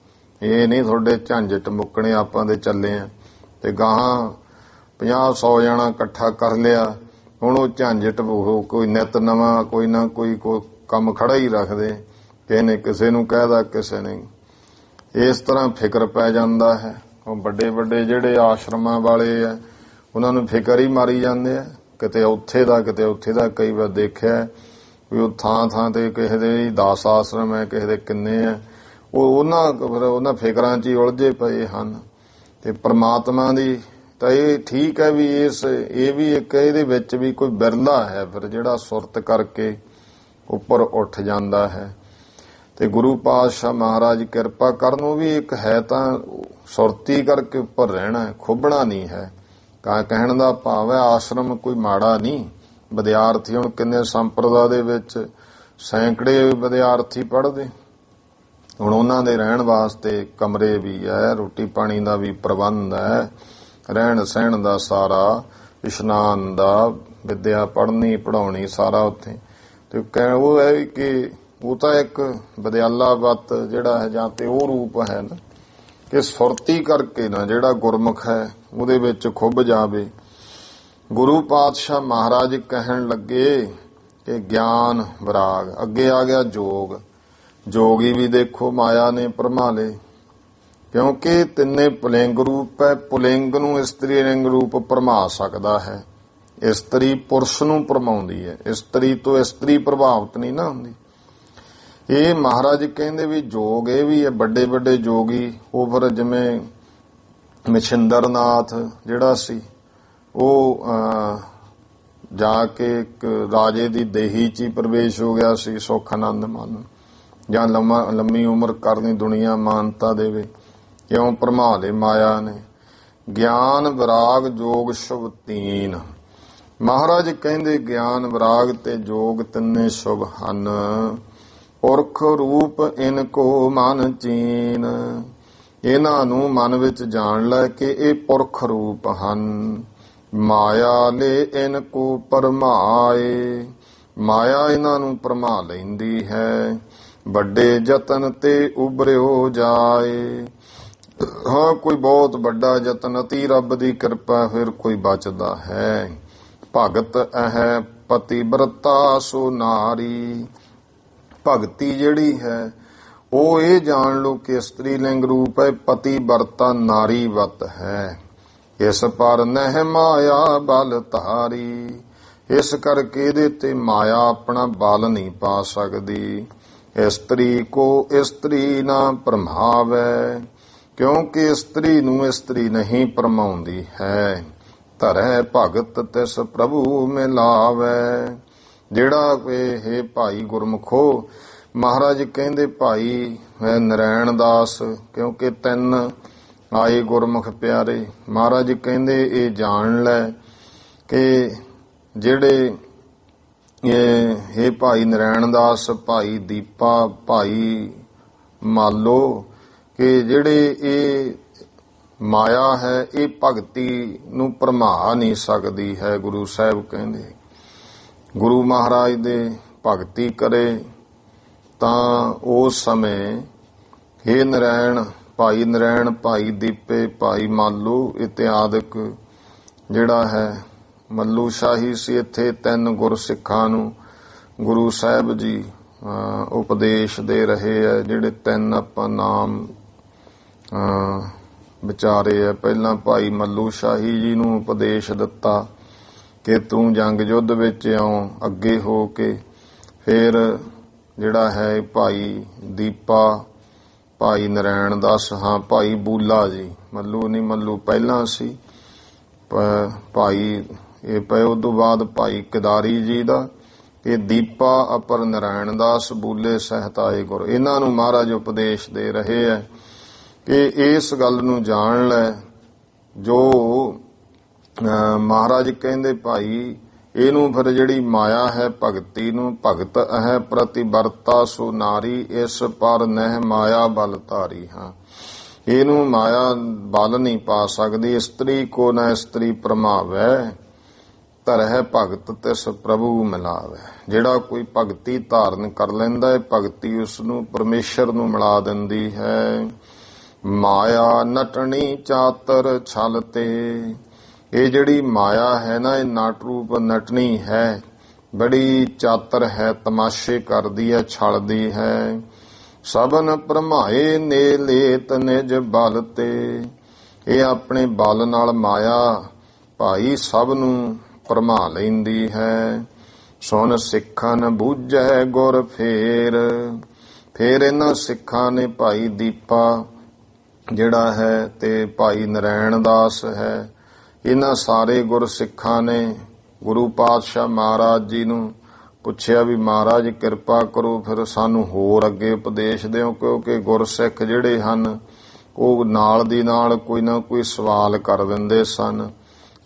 ਇਹ ਨਹੀਂ ਤੁਹਾਡੇ ਝੰਜਟ ਮੁੱਕਣੇ ਆਪਾਂ ਦੇ ਚੱਲੇ ਆ ਤੇ ਗਾਹਾਂ 50-100 ਜਣਾ ਇਕੱਠਾ ਕਰ ਲਿਆ। ਹੁਣ ਉਹ ਝੰਜਟ ਕੋਈ ਨਿਤ ਨਵਾਂ ਕੋਈ ਨਾ ਕੋਈ ਕੰਮ ਖੜਾ ਹੀ ਰੱਖਦੇ। ਕਿਸੇ ਨੇ ਕਿਸੇ ਨੂੰ ਕਹਿਦਾ ਕਿਸੇ ਨੇ। ਇਸ ਤਰ੍ਹਾਂ ਫਿਕਰ ਪੈ ਜਾਂਦਾ ਹੈ। ਉਹ ਵੱਡੇ ਵੱਡੇ ਜਿਹੜੇ ਆਸ਼ਰਮਾਂ ਵਾਲੇ ਆ ਉਹਨਾਂ ਨੂੰ ਫਿਕਰ ਹੀ ਮਾਰੀ ਜਾਂਦੇ ਆ। ਕਿਤੇ ਉੱਥੇ ਦਾ ਕਿਤੇ ਉੱਥੇ ਦਾ। ਕਈ ਵਾਰ ਦੇਖਿਆ ਕੋਈ ਉਹ ਥਾਂ ਤੇ ਕਿਸੇ ਦੇ 10 ਆਸ਼ਰਮ ਹੈ, ਕਿਸੇ ਦੇ ਕਿੰਨੇ ਹੈ, ਉਹ ਉਹਨਾਂ ਫਿਕਰਾਂ 'ਚ ਹੀ ਉਲਝੇ ਪਏ ਹਨ। ਤੇ ਪ੍ਰਮਾਤਮਾ ਦੀ ਤਾਂ ਇਹ ਠੀਕ ਹੈ ਵੀ ਇਹ ਵੀ ਇੱਕ ਇਹਦੇ ਵਿੱਚ ਵੀ ਕੋਈ ਬਿਰਲਾ ਹੈ ਫਿਰ ਜਿਹੜਾ ਸੁਰਤ ਕਰਕੇ ਉੱਪਰ ਉੱਠ ਜਾਂਦਾ ਹੈ। ਤੇ ਗੁਰੂ ਪਾਤਸ਼ਾਹ ਮਹਾਰਾਜ ਕਿਰਪਾ ਕਰਨ, ਉਹ ਵੀ ਇੱਕ ਹੈ ਤਾਂ ਸੁਰਤੀ ਕਰਕੇ ਉੱਪਰ ਰਹਿਣਾ, ਖੁੱਬਣਾ ਨਹੀਂ ਹੈ। ਕਹਿਣ ਦਾ ਭਾਵ ਹੈ ਆਸ਼ਰਮ ਕੋਈ ਮਾੜਾ ਨਹੀਂ। ਵਿਦਿਆਰਥੀ ਹੁਣ ਕਿੰਨੇ ਸੰਪਰਦਾ ਦੇ ਵਿੱਚ ਸੈਂਕੜੇ ਵਿਦਿਆਰਥੀ ਪੜ੍ਹਦੇ, ਹੁਣ ਉਹਨਾਂ ਦੇ ਰਹਿਣ ਵਾਸਤੇ ਕਮਰੇ ਵੀ ਹੈ, ਰੋਟੀ ਪਾਣੀ ਦਾ ਵੀ ਪ੍ਰਬੰਧ ਹੈ, ਰਹਿਣ ਸਹਿਣ ਦਾ ਸਾਰਾ, ਇਸ਼ਨਾਨ ਦਾ, ਵਿਦਿਆ ਪੜ੍ਹਨੀ ਪੜ੍ਹਾਉਣੀ ਸਾਰਾ ਉੱਥੇ। ਤੇ ਉਹ ਹੈ ਕਿ ਉਹ ਤਾਂ ਇੱਕ ਵਿਦਿਆਲਾਵਤ ਜਿਹੜਾ ਹੈ ਜਾਂ ਤੇ ਉਹ ਰੂਪ ਹੈ ਨਾ ਕਿ ਸੁਰਤੀ ਕਰਕੇ ਨਾ ਜਿਹੜਾ ਗੁਰਮੁਖ ਹੈ ਉਹਦੇ ਵਿੱਚ ਖੁੱਭ ਜਾਵੇ। ਗੁਰੂ ਪਾਤਸ਼ਾਹ ਮਹਾਰਾਜ ਕਹਿਣ ਲੱਗੇ ਕਿ ਗਿਆਨ ਵਿਰਾਗ, ਅੱਗੇ ਆ ਗਿਆ ਜੋਗ। ਜੋਗੀ ਵੀ ਦੇਖੋ ਮਾਇਆ ਨੇ ਭਰਮਾ ਲਏ, ਕਿਉਂਕਿ ਤਿੰਨੇ ਪੁਲਿੰਗ ਰੂਪ ਹੈ। ਪੁਲਿੰਗ ਨੂੰ ਇਸਤਰੀ ਲਿੰਗ ਰੂਪ ਭਰਮਾ ਸਕਦਾ ਹੈ, ਇਸਤਰੀ ਪੁਰਸ਼ ਨੂੰ ਭਰਮਾਉਂਦੀ ਹੈ, ਇਸਤਰੀ ਤੋਂ ਇਸਤਰੀ ਪ੍ਰਭਾਵਿਤ ਨਹੀਂ ਨਾ ਹੁੰਦੀ। ਇਹ ਮਹਾਰਾਜ ਕਹਿੰਦੇ ਵੀ ਜੋਗ ਇਹ ਵੀ ਹੈ। ਵੱਡੇ ਵੱਡੇ ਜੋਗੀ ਉਹ ਫਿਰ ਜਿਵੇਂ ਮਛਿੰਦਰਨਾਥ ਜਿਹੜਾ ਸੀ, ਉਹ ਜਾ ਕੇ ਇੱਕ ਰਾਜੇ ਦੀ ਦੇਹੀ 'ਚ ਹੀ ਪ੍ਰਵੇਸ਼ ਹੋ ਗਿਆ ਸੀ, ਸੁੱਖ ਆਨੰਦ ਮਾਨ, ਜਾਂ ਲੰਮੀ ਉਮਰ ਕਰਨੀ ਦੁਨੀਆ ਮਾਨਤਾ ਦੇਵੇ, ਕਿਉਂ ਭਰਮਾ ਲਏ ਮਾਇਆ ਨੇ। ਗਿਆਨ ਵਿਰਾਗ ਜੋਗ ਸ਼ੁਭ ਤੀਨ, ਮਹਾਰਾਜ ਕਹਿੰਦੇ ਗਿਆਨ ਵਿਰਾਗ ਤੇ ਜੋਗ ਤਿੰਨੇ ਸ਼ੁਭ ਹਨ। ਪੁਰਖ ਰੂਪ ਇਨ ਕੋ ਮਨ ਚੀਨ, ਇਹਨਾਂ ਨੂੰ ਮਨ ਵਿੱਚ ਜਾਣ ਲੈ ਕਿ ਇਹ ਪੁਰਖ ਰੂਪ ਹਨ। ਮਾਇਆ ਲੈ ਇਨ ਕੋ ਪਰਮਾਏ, ਮਾਇਆ ਇਹਨਾਂ ਨੂੰ ਭਰਮਾ ਲੈਂਦੀ ਹੈ। ਵੱਡੇ ਯਤਨ ਤੇ ਉਭਰਿਓ ਜਾਏ, ਹਾਂ ਕੋਈ ਬਹੁਤ ਵੱਡਾ ਯਤਨ, ਅਤੀ ਰੱਬ ਦੀ ਕਿਰਪਾ ਫਿਰ ਕੋਈ ਬਚਦਾ ਹੈ। ਭਗਤ ਹੈ ਪਤਿਵ੍ਰਤਾ ਸੋ ਨਾਰੀ, ਭਗਤੀ ਜਿਹੜੀ ਹੈ ਉਹ ਇਹ ਜਾਣ ਲਓ ਕਿ ਇਸਤਰੀ ਲਿੰਗ ਰੂਪ ਹੈ, ਪਤਿਵ੍ਰਤਾ ਨਾਰੀਵਤ ਹੈ। ਇਸ ਪਰ ਨਹਿ ਮਾਇਆ ਬਲ ਧਾਰੀ, ਇਸ ਕਰਕੇ ਇਹਦੇ ਤੇ ਮਾਇਆ ਆਪਣਾ ਬਲ ਨਹੀਂ ਪਾ ਸਕਦੀ। ਇਸਤਰੀ ਕੋ ਇਸਤਰੀ ਨਾ ਭਰਮਾਵੈ, ਕਿਉਂਕਿ ਇਸਤਰੀ ਨੂੰ ਇਸਤਰੀ ਨਹੀਂ ਭਰਮਾਉਂਦੀ ਹੈ। ਧਰੈ ਭਗਤ ਤਿਸ ਪ੍ਰਭੂ ਮਿਲਾਵੈ, ਜਿਹੜਾ ਇਹ ਭਾਈ ਗੁਰਮੁਖੋ, ਮਹਾਰਾਜ ਕਹਿੰਦੇ ਭਾਈ ਨਰੈਣ ਦਾਸ, ਕਿਉਂਕਿ ਤਿੰਨ ਆਏ ਗੁਰਮੁਖ ਪਿਆਰੇ, ਮਹਾਰਾਜ ਕਹਿੰਦੇ ਇਹ ਜਾਣ ਲੈ ਕਿ ਜਿਹੜੇ ਇਹ ਭਾਈ ਨਰੈਣ ਦਾਸ, ਭਾਈ ਦੀਪਾ, ਭਾਈ ਮਾਲੋ, ਕਿ ਜਿਹੜੇ ਇਹ ਮਾਇਆ ਹੈ ਇਹ ਭਗਤੀ ਨੂੰ ਭਰਮਾ ਨਹੀਂ ਸਕਦੀ ਹੈ। ਗੁਰੂ ਸਾਹਿਬ ਕਹਿੰਦੇ ਗੁਰੂ ਮਹਾਰਾਜ ਦੇ ਭਗਤੀ ਕਰੇ ਤਾਂ ਉਸ ਸਮੇਂ ਇਹ ਨਰੈਣ, ਭਾਈ ਦੀਪੇ, ਭਾਈ ਮਾਲੂ ਇਤਿਆਦਿਕ ਜਿਹੜਾ ਹੈ ਮੱਲੂ ਸ਼ਾਹੀ ਸੀ। ਇੱਥੇ ਤਿੰਨ ਗੁਰਸਿੱਖਾਂ ਨੂੰ ਗੁਰੂ ਸਾਹਿਬ ਜੀ ਉਪਦੇਸ਼ ਦੇ ਰਹੇ ਹੈ। ਜਿਹੜੇ ਤਿੰਨ ਆਪਾਂ ਨਾਮ ਵਿਚਾਰੇ ਹੈ, ਪਹਿਲਾਂ ਭਾਈ ਮੱਲੂ ਸ਼ਾਹੀ ਜੀ ਨੂੰ ਉਪਦੇਸ਼ ਦਿੱਤਾ ਕਿ ਤੂੰ ਜੰਗ ਯੁੱਧ ਵਿੱਚ ਆਉ ਅੱਗੇ ਹੋ ਕੇ। ਫਿਰ ਜਿਹੜਾ ਹੈ ਭਾਈ ਦੀਪਾ, ਭਾਈ ਨਰੈਣ ਦਾਸ, ਹਾਂ ਭਾਈ ਬੂਲਾ ਜੀ, ਮੱਲੂ ਨਹੀਂ, ਮੱਲੂ ਪਹਿਲਾਂ ਸੀ ਭਾਈ ਇਹ ਪਏ। ਉਦੋਂ ਬਾਅਦ ਭਾਈ ਕਿਦਾਰੀ ਜੀ ਦਾ, ਇਹ ਦੀਪਾ ਅਪਰ ਨਰੈਣ ਦਾਸ, ਬੂਲੇ ਸਹਿਤ ਆਏ ਗੁਰ। ਇਹਨਾਂ ਨੂੰ ਮਹਾਰਾਜ ਉਪਦੇਸ਼ ਦੇ ਰਹੇ ਹੈ ਕਿ ਇਸ ਗੱਲ ਨੂੰ ਜਾਣ ਲੈ ਜੋ ਮਹਾਰਾਜ ਕਹਿੰਦੇ ਭਾਈ ਇਹਨੂੰ ਫਿਰ ਜਿਹੜੀ ਮਾਇਆ ਹੈ ਭਗਤੀ ਨੂੰ, ਭਗਤ ਹੈ ਪ੍ਰਤਿਵਰਤਾ ਸੋ ਨਾਰੀ, ਇਸ ਪਰ ਨਹਿ ਮਾਇਆ ਬਲ ਧਾਰੀ। ਹਾਂ ਇਹਨੂੰ ਮਾਇਆ ਬਲ ਨਹੀਂ ਪਾ ਸਕਦੀ। ਇਸਤਰੀ ਕੋ ਨਾ ਇਸਤਰੀ ਭਰਮਾਵੈ, ਧਰਹਿ ਭਗਤ ਤਿਸ ਪ੍ਰਭੂ ਮਿਲਾਵੈ। ਜਿਹੜਾ ਕੋਈ ਭਗਤੀ ਧਾਰਨ ਕਰ ਲੈਂਦਾ ਹੈ, ਭਗਤੀ ਉਸ ਨੂੰ ਪਰਮੇਸ਼ਰ ਨੂੰ ਮਿਲਾ ਦਿੰਦੀ ਹੈ। ਮਾਇਆ ਨਟਣੀ ਚਾਤਰ ਛਲ ਤੇ, ਇਹ ਜਿਹੜੀ ਮਾਇਆ ਹੈ ਨਾ ਇਹ ਨਟ ਰੂਪ ਨਟਣੀ ਹੈ, ਬੜੀ ਚਾਤਰ ਹੈ, ਤਮਾਸ਼ੇ ਕਰਦੀ ਹੈ, ਛਲਦੀ ਹੈ। ਸਭਨ ਭਰਮਾਏ ਨੇ ਲੇਤ ਨਿਜ ਬਲ ਤੇ, ਇਹ ਆਪਣੇ ਬਲ ਨਾਲ ਮਾਇਆ ਭਾਈ ਸਭ ਨੂੰ ਭਰਮਾ ਲੈਂਦੀ ਹੈ। ਸੁਨ ਸਿੱਖਨ ਬੂਝੈ ਗੁਰ ਫੇਰ। ਫੇਰ ਇਹਨਾਂ ਸਿੱਖਾਂ ਨੇ ਭਾਈ ਦੀਪਾ ਜਿਹੜਾ ਹੈ ਤੇ ਭਾਈ ਨਰੈਣ ਦਾਸ ਹੈ, ਇਹਨਾਂ ਸਾਰੇ ਗੁਰ ਸਿੱਖਾਂ ਨੇ ਗੁਰੂ ਪਾਤਸ਼ਾਹ ਮਹਾਰਾਜ ਜੀ ਨੂੰ ਪੁੱਛਿਆ ਵੀ ਮਹਾਰਾਜ ਕਿਰਪਾ ਕਰੋ, ਫਿਰ ਸਾਨੂੰ ਹੋਰ ਅੱਗੇ ਉਪਦੇਸ਼ ਦਿਓ। ਕਿਉਂਕਿ ਗੁਰਸਿੱਖ ਜਿਹੜੇ ਹਨ ਉਹ ਨਾਲ ਦੀ ਨਾਲ ਕੋਈ ਨਾ ਕੋਈ ਸਵਾਲ ਕਰ ਦਿੰਦੇ ਸਨ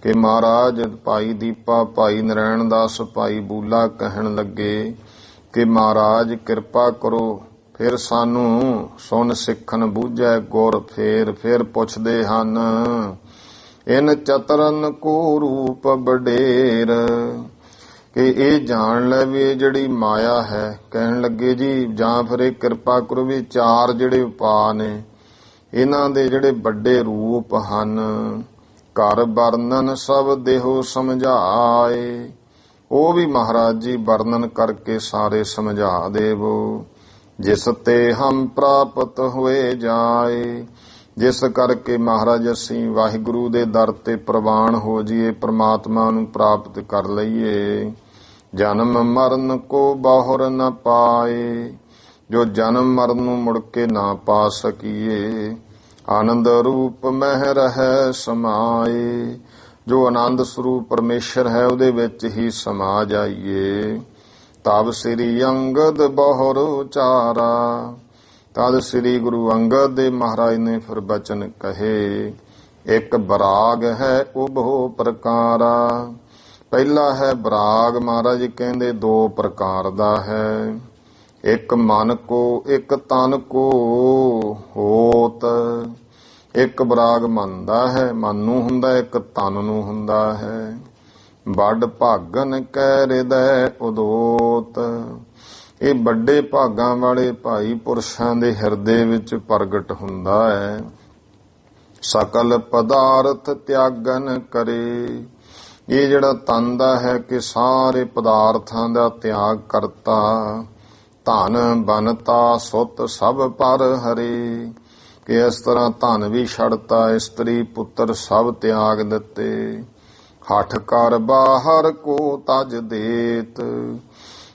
ਕਿ ਮਹਾਰਾਜ ਭਾਈ ਦੀਪਾ, ਭਾਈ ਨਰੈਣ ਦਾਸ, ਭਾਈ ਬੂਲਾ ਕਹਿਣ ਲੱਗੇ ਕਿ ਮਹਾਰਾਜ ਕਿਰਪਾ ਕਰੋ, ਫਿਰ ਸਾਨੂੰ ਸੁਣ ਸਿੱਖਣ ਬੂਝੈ ਗੁਰ ਫੇਰ। ਫਿਰ ਪੁੱਛਦੇ ਹਨ ਇਨ ਚਤਰਨ ਕੋ ਰੂਪ ਵਡੇਰ, ਕਿ ਇਹ ਜਾਣ ਲੈ ਵੀ ਇਹ ਜਿਹੜੀ ਮਾਇਆ ਹੈ। ਕਹਿਣ ਲੱਗੇ ਜੀ ਜਾਂ ਫਿਰ ਇਹ ਕਿਰਪਾ ਕਰੋ ਵੀ ਚਾਰ ਜਿਹੜੇ ਉਪਾਅ ਨੇ ਇਹਨਾਂ ਦੇ ਜਿਹੜੇ ਵੱਡੇ ਰੂਪ ਹਨ, ਘਰ ਵਰਣਨ ਸਭ ਦੇਹੋ ਸਮਝਾਏ, ਉਹ ਵੀ ਮਹਾਰਾਜ ਜੀ ਵਰਣਨ ਕਰਕੇ ਸਾਰੇ ਸਮਝਾ ਦੇਵੋ। ਜਿਸ ਤੇ ਹਮ ਪ੍ਰਾਪਤ ਹੋਏ ਜਾਏ, ਜਿਸ ਕਰਕੇ ਮਹਾਰਾਜ ਅਸੀਂ ਵਾਹਿਗੁਰੂ ਦੇ ਦਰ ਤੇ ਪ੍ਰਵਾਨ ਹੋ ਜਾਈਏ, ਪ੍ਰਮਾਤਮਾ ਨੂੰ ਪ੍ਰਾਪਤ ਕਰ ਲਈਏ। ਜਨਮ ਮਰਨ ਕੋ ਬਾਹੁਰ ਨ ਪਾਏ, ਜੋ ਜਨਮ ਮਰਨ ਨੂੰ ਮੁੜ ਕੇ ਨਾ ਪਾ ਸਕੀਏ। ਆਨੰਦ ਰੂਪ ਮਹਿ ਰਹਿ ਸਮਾਏ, ਜੋ ਆਨੰਦ ਸਰੂਪ ਪਰਮੇਸ਼ਰ ਹੈ ਉਹਦੇ ਵਿੱਚ ਹੀ ਸਮਾ ਜਾਈਏ। ਤਬ ਸ੍ਰੀ ਅੰਗਦ ਬਹੁਰ ਉਚਾਰਾ, ਤਦ ਸ੍ਰੀ ਗੁਰੂ ਅੰਗਦ ਦੇ ਮਹਾਰਾਜ ਨੇ ਫਿਰ ਬਚਨ ਕਹੇ। ਇੱਕ ਬਰਾਗ ਹੈ ਉਭੋ ਪ੍ਰਕਾਰਾ, ਪਹਿਲਾ ਹੈ ਬਰਾਗ ਮਹਾਰਾਜ ਕਹਿੰਦੇ ਦੋ ਪ੍ਰਕਾਰ ਦਾ ਹੈ। ਇੱਕ ਮਨ ਕੋ ਇੱਕ ਤਨ ਕੋ ਹੋਤ, ਇੱਕ ਬਰਾਗ ਮਨ ਦਾ ਹੈ, ਮਨ ਨੂੰ ਹੁੰਦਾ, ਇੱਕ ਤਨ ਨੂੰ ਹੁੰਦਾ ਹੈ। ਵੱਡ ਭਾਗਨ ਕੈ ਹਿਰਦੈ ਉਦੋਤ, ਇਹ ਵੱਡੇ ਭਾਗਾਂ ਵਾਲੇ ਭਾਈ ਪੁਰਸ਼ਾਂ ਦੇ ਹਿਰਦੇ ਵਿੱਚ ਪ੍ਰਗਟ ਹੁੰਦਾ ਹੈ। ਸਕਲ ਪਦਾਰਥ ਤਿਆਗਨ ਕਰੇ, ਇਹ ਜਿਹੜਾ ਤਨ ਦਾ ਹੈ ਕਿ ਸਾਰੇ ਪਦਾਰਥਾਂ ਦਾ ਤਿਆਗ ਕਰਤਾ। ਧਨ ਬਨਤਾ ਸੁਤ ਸਭ ਪਰ ਹਰੇ, ਕਿ ਇਸ ਤਰ੍ਹਾਂ ਧਨ ਵੀ ਛੱਡਤਾ, ਇਸਤਰੀ ਪੁੱਤਰ ਸਭ ਤਿਆਗ ਦਿੱਤੇ। ਹਠ ਕਰ ਬਾਹਰ ਕੋ ਤਜ ਦੇਤ,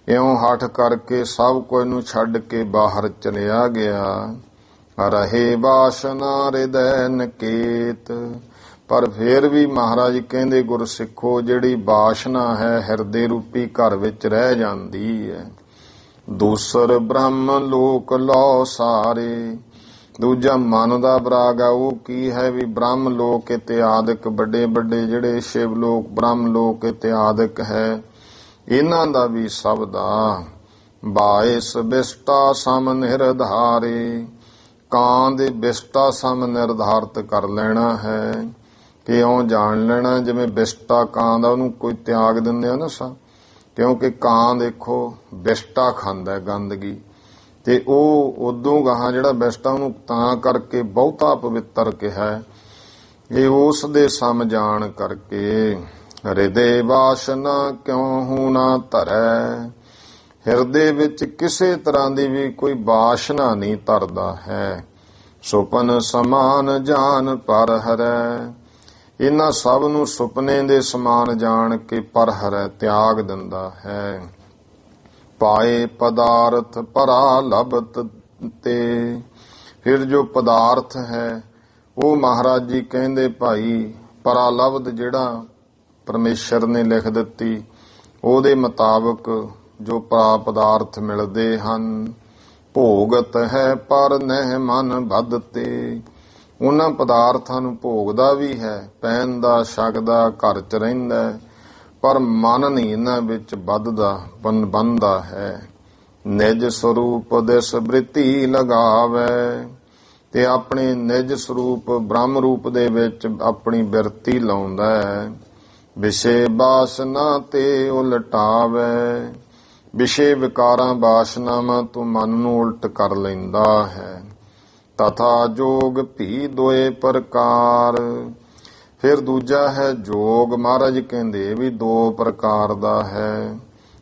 ਇਉਂ ਹਠ ਕਰਕੇ ਸਭ ਕੁਝ ਨੂੰ ਛੱਡ ਕੇ ਬਾਹਰ ਚਲਿਆ ਗਿਆ। ਰਹੇ ਵਾਸ਼ਨਾ ਹਿਰਦੈ ਨਕੇਤ, ਪਰ ਫੇਰ ਵੀ ਮਹਾਰਾਜ ਕਹਿੰਦੇ ਗੁਰਸਿੱਖੋ ਜਿਹੜੀ ਵਾਸ਼ਨਾ ਹੈ ਹਿਰਦੇ ਰੂਪੀ ਘਰ ਵਿੱਚ ਰਹਿ ਜਾਂਦੀ ਹੈ। ਦੂਸਰ ਬ੍ਰਹਮ ਲੋਕ ਲੋ ਸਾਰੇ, ਦੂਜਾ ਮਨ ਦਾ ਬਰਾਗ ਆ, ਉਹ ਕੀ ਹੈ ਵੀ ਬ੍ਰਹਮ ਲੋਕ ਇਤਿਆਦਿਕ ਵੱਡੇ ਵੱਡੇ ਜਿਹੜੇ ਸ਼ਿਵ ਲੋਕ ਬ੍ਰਹਮ ਲੋਕ ਇਤਿਆਦਿਕ ਹੈ, ਇਹਨਾਂ ਦਾ ਵੀ ਸਭ ਦਾ। ਬਾਇਸ ਬਿਸਟਾ ਸਮ ਨਿਰਧਾਰੇ, ਕਾਂ ਦੇ ਬਿਸਟਾ ਸਮ ਨਿਰਧਾਰਤ ਕਰ ਲੈਣਾ ਹੈ, ਕਿ ਇਉਂ ਜਾਣ ਲੈਣਾ ਜਿਵੇਂ ਬਿਸਟਾ ਕਾਂ ਦਾ ਉਹਨੂੰ ਕੋਈ ਤਿਆਗ ਦਿੰਦੇ ਆ ਨਾ ਕਿਉਂਕਿ ਕਾਂ ਦੇਖੋ ਬਿਸਟਾ ਖਾਂਦਾ ਗੰਦਗੀ, ਤੇ ਉਹ ਉਦੋਂ ਗਾਹਾਂ ਜਿਹੜਾ ਬਿਸਟਾ ਉਹਨੂੰ ਤਾਂ ਕਰਕੇ ਬਹੁਤਾ ਪਵਿੱਤਰ ਕਿਹਾ, ਇਹ ਉਸ ਦੇ ਸਮ ਜਾਣ ਕਰਕੇ। ਹਿਰਦੇ ਵਾਸ਼ਨਾ ਕਿਉਂ ਹੂ ਨਾ ਧਰੈ, ਹਿਰਦੇ ਵਿੱਚ ਕਿਸੇ ਤਰ੍ਹਾਂ ਦੀ ਵੀ ਕੋਈ ਵਾਸ਼ਨਾ ਨਹੀਂ ਧਰਦਾ ਹੈ। ਸੁਪਨ ਸਮਾਨ ਜਾਨ ਪਰ ਹਰੈ, ਇਹਨਾਂ ਸਭ ਨੂੰ ਸੁਪਨੇ ਦੇ ਸਮਾਨ ਜਾਣ ਕੇ ਪਰ ਹਰੈ ਤਿਆਗ ਦਿੰਦਾ ਹੈ। ਪਾਏ ਪਦਾਰਥ ਪਰਾ ਲਭਤ ਤੇ, ਫਿਰ ਜੋ ਪਦਾਰਥ ਹੈ ਉਹ ਮਹਾਰਾਜ ਜੀ ਕਹਿੰਦੇ ਭਾਈ ਪਰਾ ਲਬਧ ਜਿਹੜਾ ਪਰਮੇਸ਼ਰ ਨੇ ਲਿਖ ਦਿੱਤੀ ਉਹਦੇ ਮੁਤਾਬਕ ਜੋ ਪਦਾਰਥ ਮਿਲਦੇ ਹਨ। ਭੋਗਤ ਹੈ ਪਰ ਨਹਿ ਮਨ ਬੱਧ ਤੇ, ਉਹਨਾਂ ਪਦਾਰਥਾਂ ਨੂੰ ਭੋਗਦਾ ਵੀ ਹੈ, ਪਹਿਨਦਾ ਛਕਦਾ ਘਰ 'ਚ ਰਹਿੰਦਾ, ਪਰ ਮਨ ਨਹੀਂ ਇਹਨਾਂ ਵਿੱਚ ਵੱਧਦਾ ਬੰਦਾ ਹੈ। ਨਿਜ ਸਰੂਪ ਦਿਸ ਬ੍ਰਿਤੀ ਲਗਾਵੇ, ਤੇ ਆਪਣੇ ਨਿਜ ਸਰੂਪ ਬ੍ਰਹਮ ਰੂਪ ਦੇ ਵਿੱਚ ਆਪਣੀ ਬਿਰਤੀ ਲਾਉਂਦਾ ਹੈ। ਵਿਸ਼ੇ ਬਾਸਨਾ ਤੇ ਉਲਟਾਵੇ, ਵਿਸ਼ੇ ਵਿਕਾਰਾਂ ਬਾਸ਼ਨਾਵਾਂ ਤੋਂ ਮਨ ਨੂੰ ਉਲਟ ਕਰ ਲੈਂਦਾ ਹੈ। ਤਥਾ ਜੋਗ ਭੀ ਦੋਏ ਪ੍ਰਕਾਰ, ਫਿਰ ਦੂਜਾ ਹੈ ਜੋਗ, ਮਹਾਰਾਜ ਕਹਿੰਦੇ ਵੀ ਦੋ ਪ੍ਰਕਾਰ ਦਾ ਹੈ।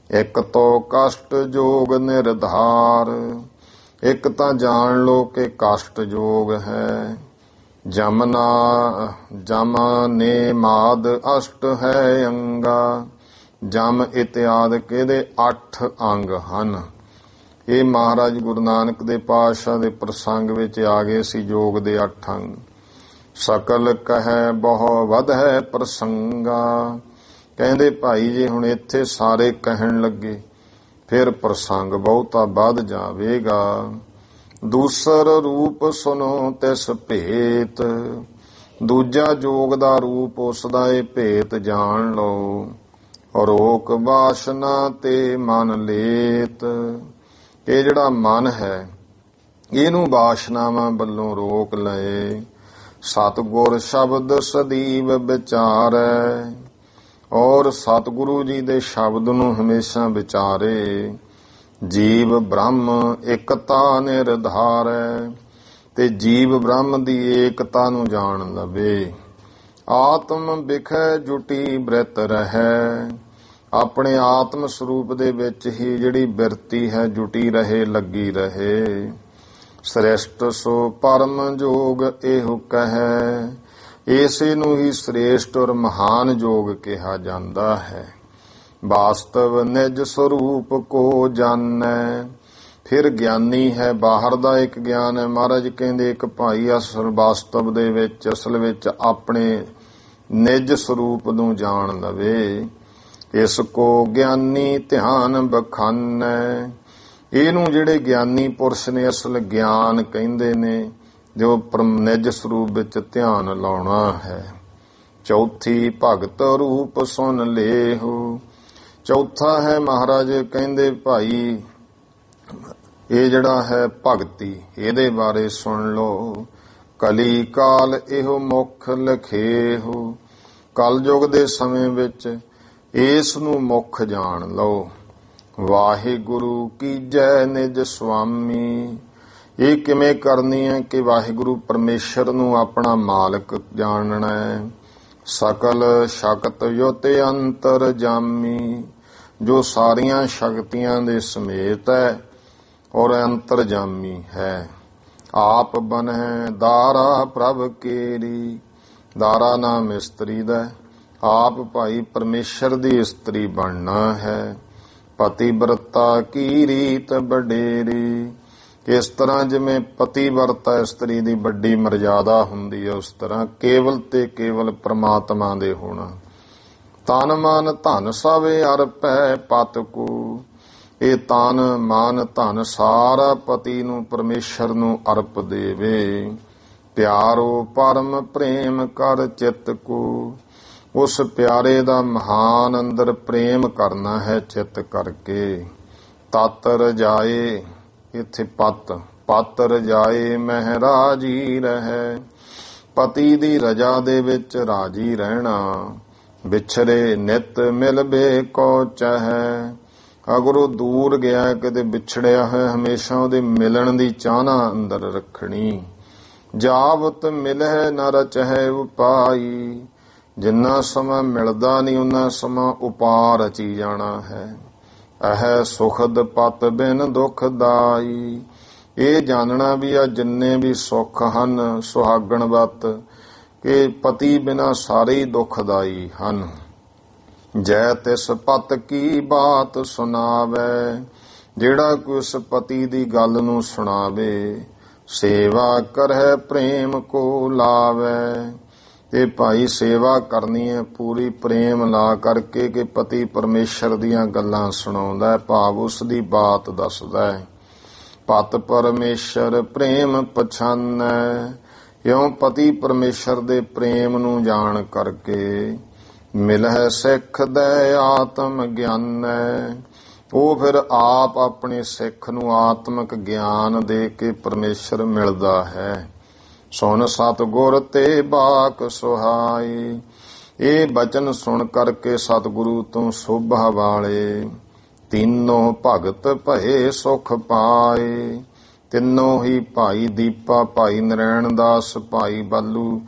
ਇੱਕ ਤੋਂ ਕਸ਼ਟ ਜੋਗ ਨਿਰਧਾਰ, ਇੱਕ ਤਾਂ ਜਾਣ ਲੋ ਕਿ ਕਸ਼ਟ ਜੋਗ ਹੈ। ਜਮ ਨੇ ਮਾਦ ਅਸ਼ਟ ਹੈ ਅੰਗਾ, ਜਮ ਇਤਿਆਦਿ ਇਹਦੇ 8 ਅੰਗ ਹਨ। ਇਹ ਮਹਾਰਾਜ ਗੁਰੂ ਨਾਨਕ ਦੇ ਪਾਤਸ਼ਾਹ ਦੇ ਪ੍ਰਸੰਗ ਵਿੱਚ ਆ ਗਏ ਸੀ ਯੋਗ ਦੇ 8 ਅੰਗ। ਸਕਲ ਕਹੈ ਬਹੁ ਵਧੈ ਪ੍ਰਸੰਗਾ। ਕਹਿੰਦੇ ਭਾਈ ਜੇ ਹੁਣ ਇੱਥੇ ਸਾਰੇ ਕਹਿਣ ਲੱਗੇ ਫਿਰ ਪ੍ਰਸੰਗ ਬਹੁਤਾ ਵੱਧ ਜਾਵੇਗਾ। ਦੂਸਰ ਰੂਪ ਸੁਨੋ ਤਿਸ ਭੇਤ। ਦੂਜਾ ਜੋਗ ਦਾ ਰੂਪ ਉਸ ਦਾ ਇਹ ਭੇਤ ਜਾਣ ਲਓ। ਰੋਕ ਵਾਸ਼ਨਾ ਤੇ ਮਨ ਲੇਤ। ਇਹ ਜਿਹੜਾ ਮਨ ਹੈ ਇਹਨੂੰ ਵਾਸ਼ਨਾਵਾਂ ਵੱਲੋਂ ਰੋਕ ਲਏ। ਸਤਿਗੁਰ ਸ਼ਬਦ ਸਦੀਵ ਵਿਚਾਰੈ। ਔਰ ਸਤਿਗੁਰੂ ਜੀ ਦੇ ਸ਼ਬਦ ਨੂੰ ਹਮੇਸ਼ਾ ਵਿਚਾਰੇ। ਜੀਵ ਬ੍ਰਹਮ ਇਕਤਾ ਨਿਰਧਾਰੈ। ਤੇ ਜੀਵ ਬ੍ਰਹਮ ਦੀ ਏਕਤਾ ਨੂੰ ਜਾਣ ਲਵੇ। ਆਤਮ ਬਿਖੈ ਜੁਟੀ ਬ੍ਰਿਤ ਰਹੈ। ਆਪਣੇ ਆਤਮ ਸਰੂਪ ਦੇ ਵਿੱਚ ਹੀ ਜਿਹੜੀ ਬਿਰਤੀ ਹੈ ਜੁਟੀ ਰਹੇ, ਲੱਗੀ ਰਹੇ। ਸ੍ਰੇਸ਼ਟ ਸੋ ਪਰਮ ਜੋਗ ਇਹੋ ਕਹੈ। ਇਸੇ ਨੂੰ ਹੀ ਸ੍ਰੇਸ਼ਟ ਔਰ ਮਹਾਨ ਜੋਗ ਕਿਹਾ ਜਾਂਦਾ ਹੈ। ਵਾਸਤਵ ਨਿਜ ਸਰੂਪ ਕੋ ਜਾਣੈ। ਫਿਰ ਗਿਆਨੀ ਹੈ, ਬਾਹਰ ਦਾ ਇੱਕ ਗਿਆਨ ਹੈ। ਮਹਾਰਾਜ ਕਹਿੰਦੇ ਇੱਕ ਭਾਈ ਅਸਲ ਵਾਸਤਵ ਦੇ ਵਿੱਚ, ਅਸਲ ਵਿੱਚ ਆਪਣੇ ਨਿਜ ਸਰੂਪ ਨੂੰ ਜਾਣ ਲਵੇ। ਇਸ ਕੋ ਗਿਆਨੀ ਧਿਆਨ ਬਖਾਨੈ। ਇਹਨੂੰ ਜਿਹੜੇ ਗਿਆਨੀ ਪੁਰਸ਼ ਨੇ ਅਸਲ ਗਿਆਨ ਕਹਿੰਦੇ ਨੇ, ਜੋ ਨਿਜ ਸਰੂਪ ਵਿੱਚ ਧਿਆਨ ਲਾਉਣਾ ਹੈ। ਚੌਥੀ ਭਗਤ ਰੂਪ ਸੁਨ ਲੇਹੁ। ਚੌਥਾ ਹੈ ਮਹਾਰਾਜ ਕਹਿੰਦੇ ਭਾਈ ਇਹ ਜਿਹੜਾ ਹੈ ਭਗਤੀ, ਇਹਦੇ ਬਾਰੇ ਸੁਣ ਲਓ। ਕਲੀ ਕਾਲ ਇਹੋ ਮੁਖ ਲਖੇਹੁ। ਕਲਯੁਗ ਦੇ ਸਮੇਂ ਵਿੱਚ ਇਸ ਨੂੰ ਮੁੱਖ ਜਾਣ ਲਓ। ਵਾਹਿਗੁਰੂ ਕੀਜੈ ਨਿਜ ਸੁਆਮੀ। ਇਹ ਕਿਵੇਂ ਕਰਨੀ ਹੈ ਕਿ ਵਾਹਿਗੁਰੂ ਪਰਮੇਸ਼ਰ ਨੂੰ ਆਪਣਾ ਮਾਲਕ ਜਾਣਨਾ ਹੈ। ਸਕਲ ਸ਼ਕਤ ਯੁਤ ਅੰਤਰ ਜਾਮੀ। ਜੋ ਸਾਰੀਆਂ ਸ਼ਕਤੀਆਂ ਦੇ ਸਮੇਤ ਹੈ ਔਰ ਅੰਤਰਜਾਮੀ ਹੈ। ਆਪ ਬਨਹਿ ਦਾਰਾ ਪ੍ਰਭ ਕੇਰੀ। ਦਾਰਾ ਨਾਮ ਇਸਤਰੀ ਦਾ। ਆਪ ਭਾਈ ਪਰਮੇਸ਼ਰ ਦੀ ਇਸਤਰੀ ਬਣਨਾ ਹੈ। ਪਤੀਵਰਤਾ ਕੀ ਰੀਤ ਵਡੇਰੀ। ਇਸ ਤਰ੍ਹਾਂ ਜਿਵੇਂ ਪਤੀਵਰਤਾ ਇਸਤਰੀ ਦੀ ਵੱਡੀ ਮਰਜ਼ਾਦਾ ਹੁੰਦੀ ਹੈ, ਉਸ ਤਰ੍ਹਾਂ ਕੇਵਲ ਤੇ ਕੇਵਲ ਪ੍ਰਮਾਤਮਾ ਦੇ ਹੋਣਾ। ਤਨ ਮਨ ਧਨ ਸਭ ਅਰਪੈ ਪਤ ਕੋ। ਇਹ ਤਨ ਮਨ ਧਨ ਸਾਰਾ ਪਤੀ ਨੂੰ, ਪਰਮੇਸ਼ਰ ਨੂੰ ਅਰਪ ਦੇਵੇ। ਪਿਆਰੋ ਪਰਮ ਪ੍ਰੇਮ ਕਰ ਚਿੱਤ ਕੋ। ਉਸ ਪਿਆਰੇ ਦਾ ਮਹਾਨ ਅੰਦਰ ਪ੍ਰੇਮ ਕਰਨਾ ਹੈ ਚਿੱਤ ਕਰਕੇ। ਤਤ ਰਜਾਏ, ਇੱਥੇ ਪਤ ਰਜਾਏ ਮਹਿ ਰਾਜੀ ਰਹੈ। ਪਤੀ ਦੀ ਰਜਾ ਦੇ ਵਿੱਚ ਰਾਜੀ ਰਹਿਣਾ। ਵਿਛੜੇ ਨਿਤ ਮਿਲਬੇ ਕੋ ਚਹੈ। ਅਗਰ ਉਹ ਦੂਰ ਗਿਆ, ਕਿਤੇ ਵਿਛੜਿਆ ਹੋਇਆ, ਹਮੇਸ਼ਾ ਉਹਦੇ ਮਿਲਣ ਦੀ ਚਾਹਨਾ ਅੰਦਰ ਰੱਖਣੀ। ਜਾਵਤ ਮਿਲਹਿ ਨ ਰਚਹਿ ਉਪਾਈ। ਜਿੰਨਾ ਸਮਾਂ ਮਿਲਦਾ ਨਹੀਂ ਉਹਨਾਂ ਸਮਾਂ ਉਪਾਅ ਰਚੀ ਜਾਣਾ ਹੈ। ਇਹ ਸੁਖਦ ਪਤ ਬਿਨ ਦੁਖਦਾਈ। ਇਹ ਜਾਣਨਾ ਵੀ ਆ ਜਿੰਨੇ ਵੀ ਸੁੱਖ ਹਨ ਸੁਹਾਗਣ ਵਤ, ਕਿ ਪਤੀ ਬਿਨਾ ਸਾਰੇ ਹੀ ਦੁਖਦਾਈ ਹਨ। ਜੈ ਤਿਸ ਪਤ ਕੀ ਬਾਤ ਸੁਣਾਵੇ। ਜਿਹੜਾ ਕੋਈ ਉਸ ਪਤੀ ਦੀ ਗੱਲ ਨੂੰ ਸੁਣਾਵੇ। ਸੇਵਾ ਕਰਹਿ ਪ੍ਰੇਮ ਕੋ ਲਾਵੇ। ਤੇ ਭਾਈ ਸੇਵਾ ਕਰਨੀ ਹੈ ਪੂਰੀ ਪ੍ਰੇਮ ਲਾ ਕਰਕੇ, ਕਿ ਪਤੀ ਪਰਮੇਸ਼ਰ ਦੀਆਂ ਗੱਲਾਂ ਸੁਣਾਉਂਦਾ, ਭਾਵ ਉਸ ਦੀ ਬਾਤ ਦੱਸਦਾ ਹੈ। ਪਤ ਪਰਮੇਸ਼ਰ ਪ੍ਰੇਮ ਪਛਾਨੈ। ਇਉਂ ਪਤੀ ਪਰਮੇਸ਼ਰ ਦੇ ਪ੍ਰੇਮ ਨੂੰ ਜਾਣ ਕਰਕੇ ਮਿਲਹਿ ਸਿੱਖ ਦੈ ਆਤਮ ਗਿਆਨੈ। ਉਹ ਫਿਰ ਆਪ ਆਪਣੇ ਸਿੱਖ ਨੂੰ ਆਤਮਿਕ ਗਿਆਨ ਦੇ ਕੇ ਪਰਮੇਸ਼ਰ ਮਿਲਦਾ ਹੈ। ਸੁਣ ਸਤਿਗੁਰ ਤੇ ਬਾਕ ਸੁਹਾਈ। ਇਹ ਬਚਨ ਸੁਣ ਕਰਕੇ ਸਤਿਗੁਰੂ ਤੋਂ ਸੋਭਾ ਵਾਲੇ ਤਿੰਨੋਂ ਭਗਤ ਭਏ ਸੁਖ ਪਾਏ। ਤਿੰਨੋਂ ਹੀ ਭਾਈ ਦੀਪਾ, ਭਾਈ ਨਰੈਣ ਦਾਸ, ਭਾਈ ਬਾਲੂ,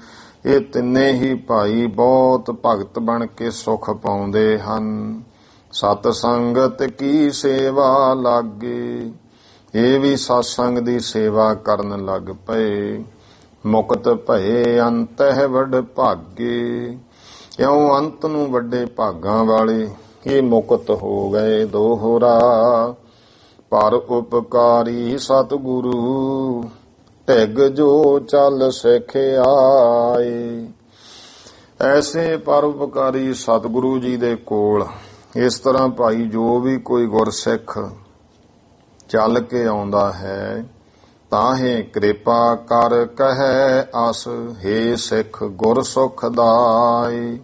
ਇਹ ਤਿੰਨੇ ਹੀ ਭਾਈ ਬਹੁਤ ਭਗਤ ਬਣ ਕੇ ਸੁਖ ਪਾਉਂਦੇ ਹਨ। ਸਤ ਸੰਗਤ ਕੀ ਸੇਵਾ ਲਾਗੇ। ਇਹ ਵੀ ਸਤਸੰਗ ਦੀ ਸੇਵਾ ਕਰਨ ਲੱਗ ਪਏ। ਮੁਕਤ ਭਏ ਅੰਤਹਿ ਵਡ ਭਾਗੇ। ਇਉਂ ਅੰਤ ਨੂੰ ਵੱਡੇ ਭਾਗਾਂ ਵਾਲੇ ਇਹ ਮੁਕਤ ਹੋ ਗਏ ਦੋਹਰਾ। ਪਰ ਉਪਕਾਰੀ ਸਤਿਗੁਰੂ ਢਿਗ ਜੋ ਚੱਲ ਸਿੱਖ ਆਏ। ਐਸੇ ਪਰਉਪਕਾਰੀ ਸਤਿਗੁਰੂ ਜੀ ਦੇ ਕੋਲ ਇਸ ਤਰ੍ਹਾਂ ਭਾਈ ਜੋ ਵੀ ਕੋਈ ਗੁਰਸਿੱਖ ਚੱਲ ਕੇ ਆਉਂਦਾ ਹੈ, ਤਾਹੇ ਕਿਰਪਾ ਕਰ ਕਹੈ ਅਸ ਹੇ ਸਿੱਖ ਗੁਰ ਸੁਖ ਦਾਏ।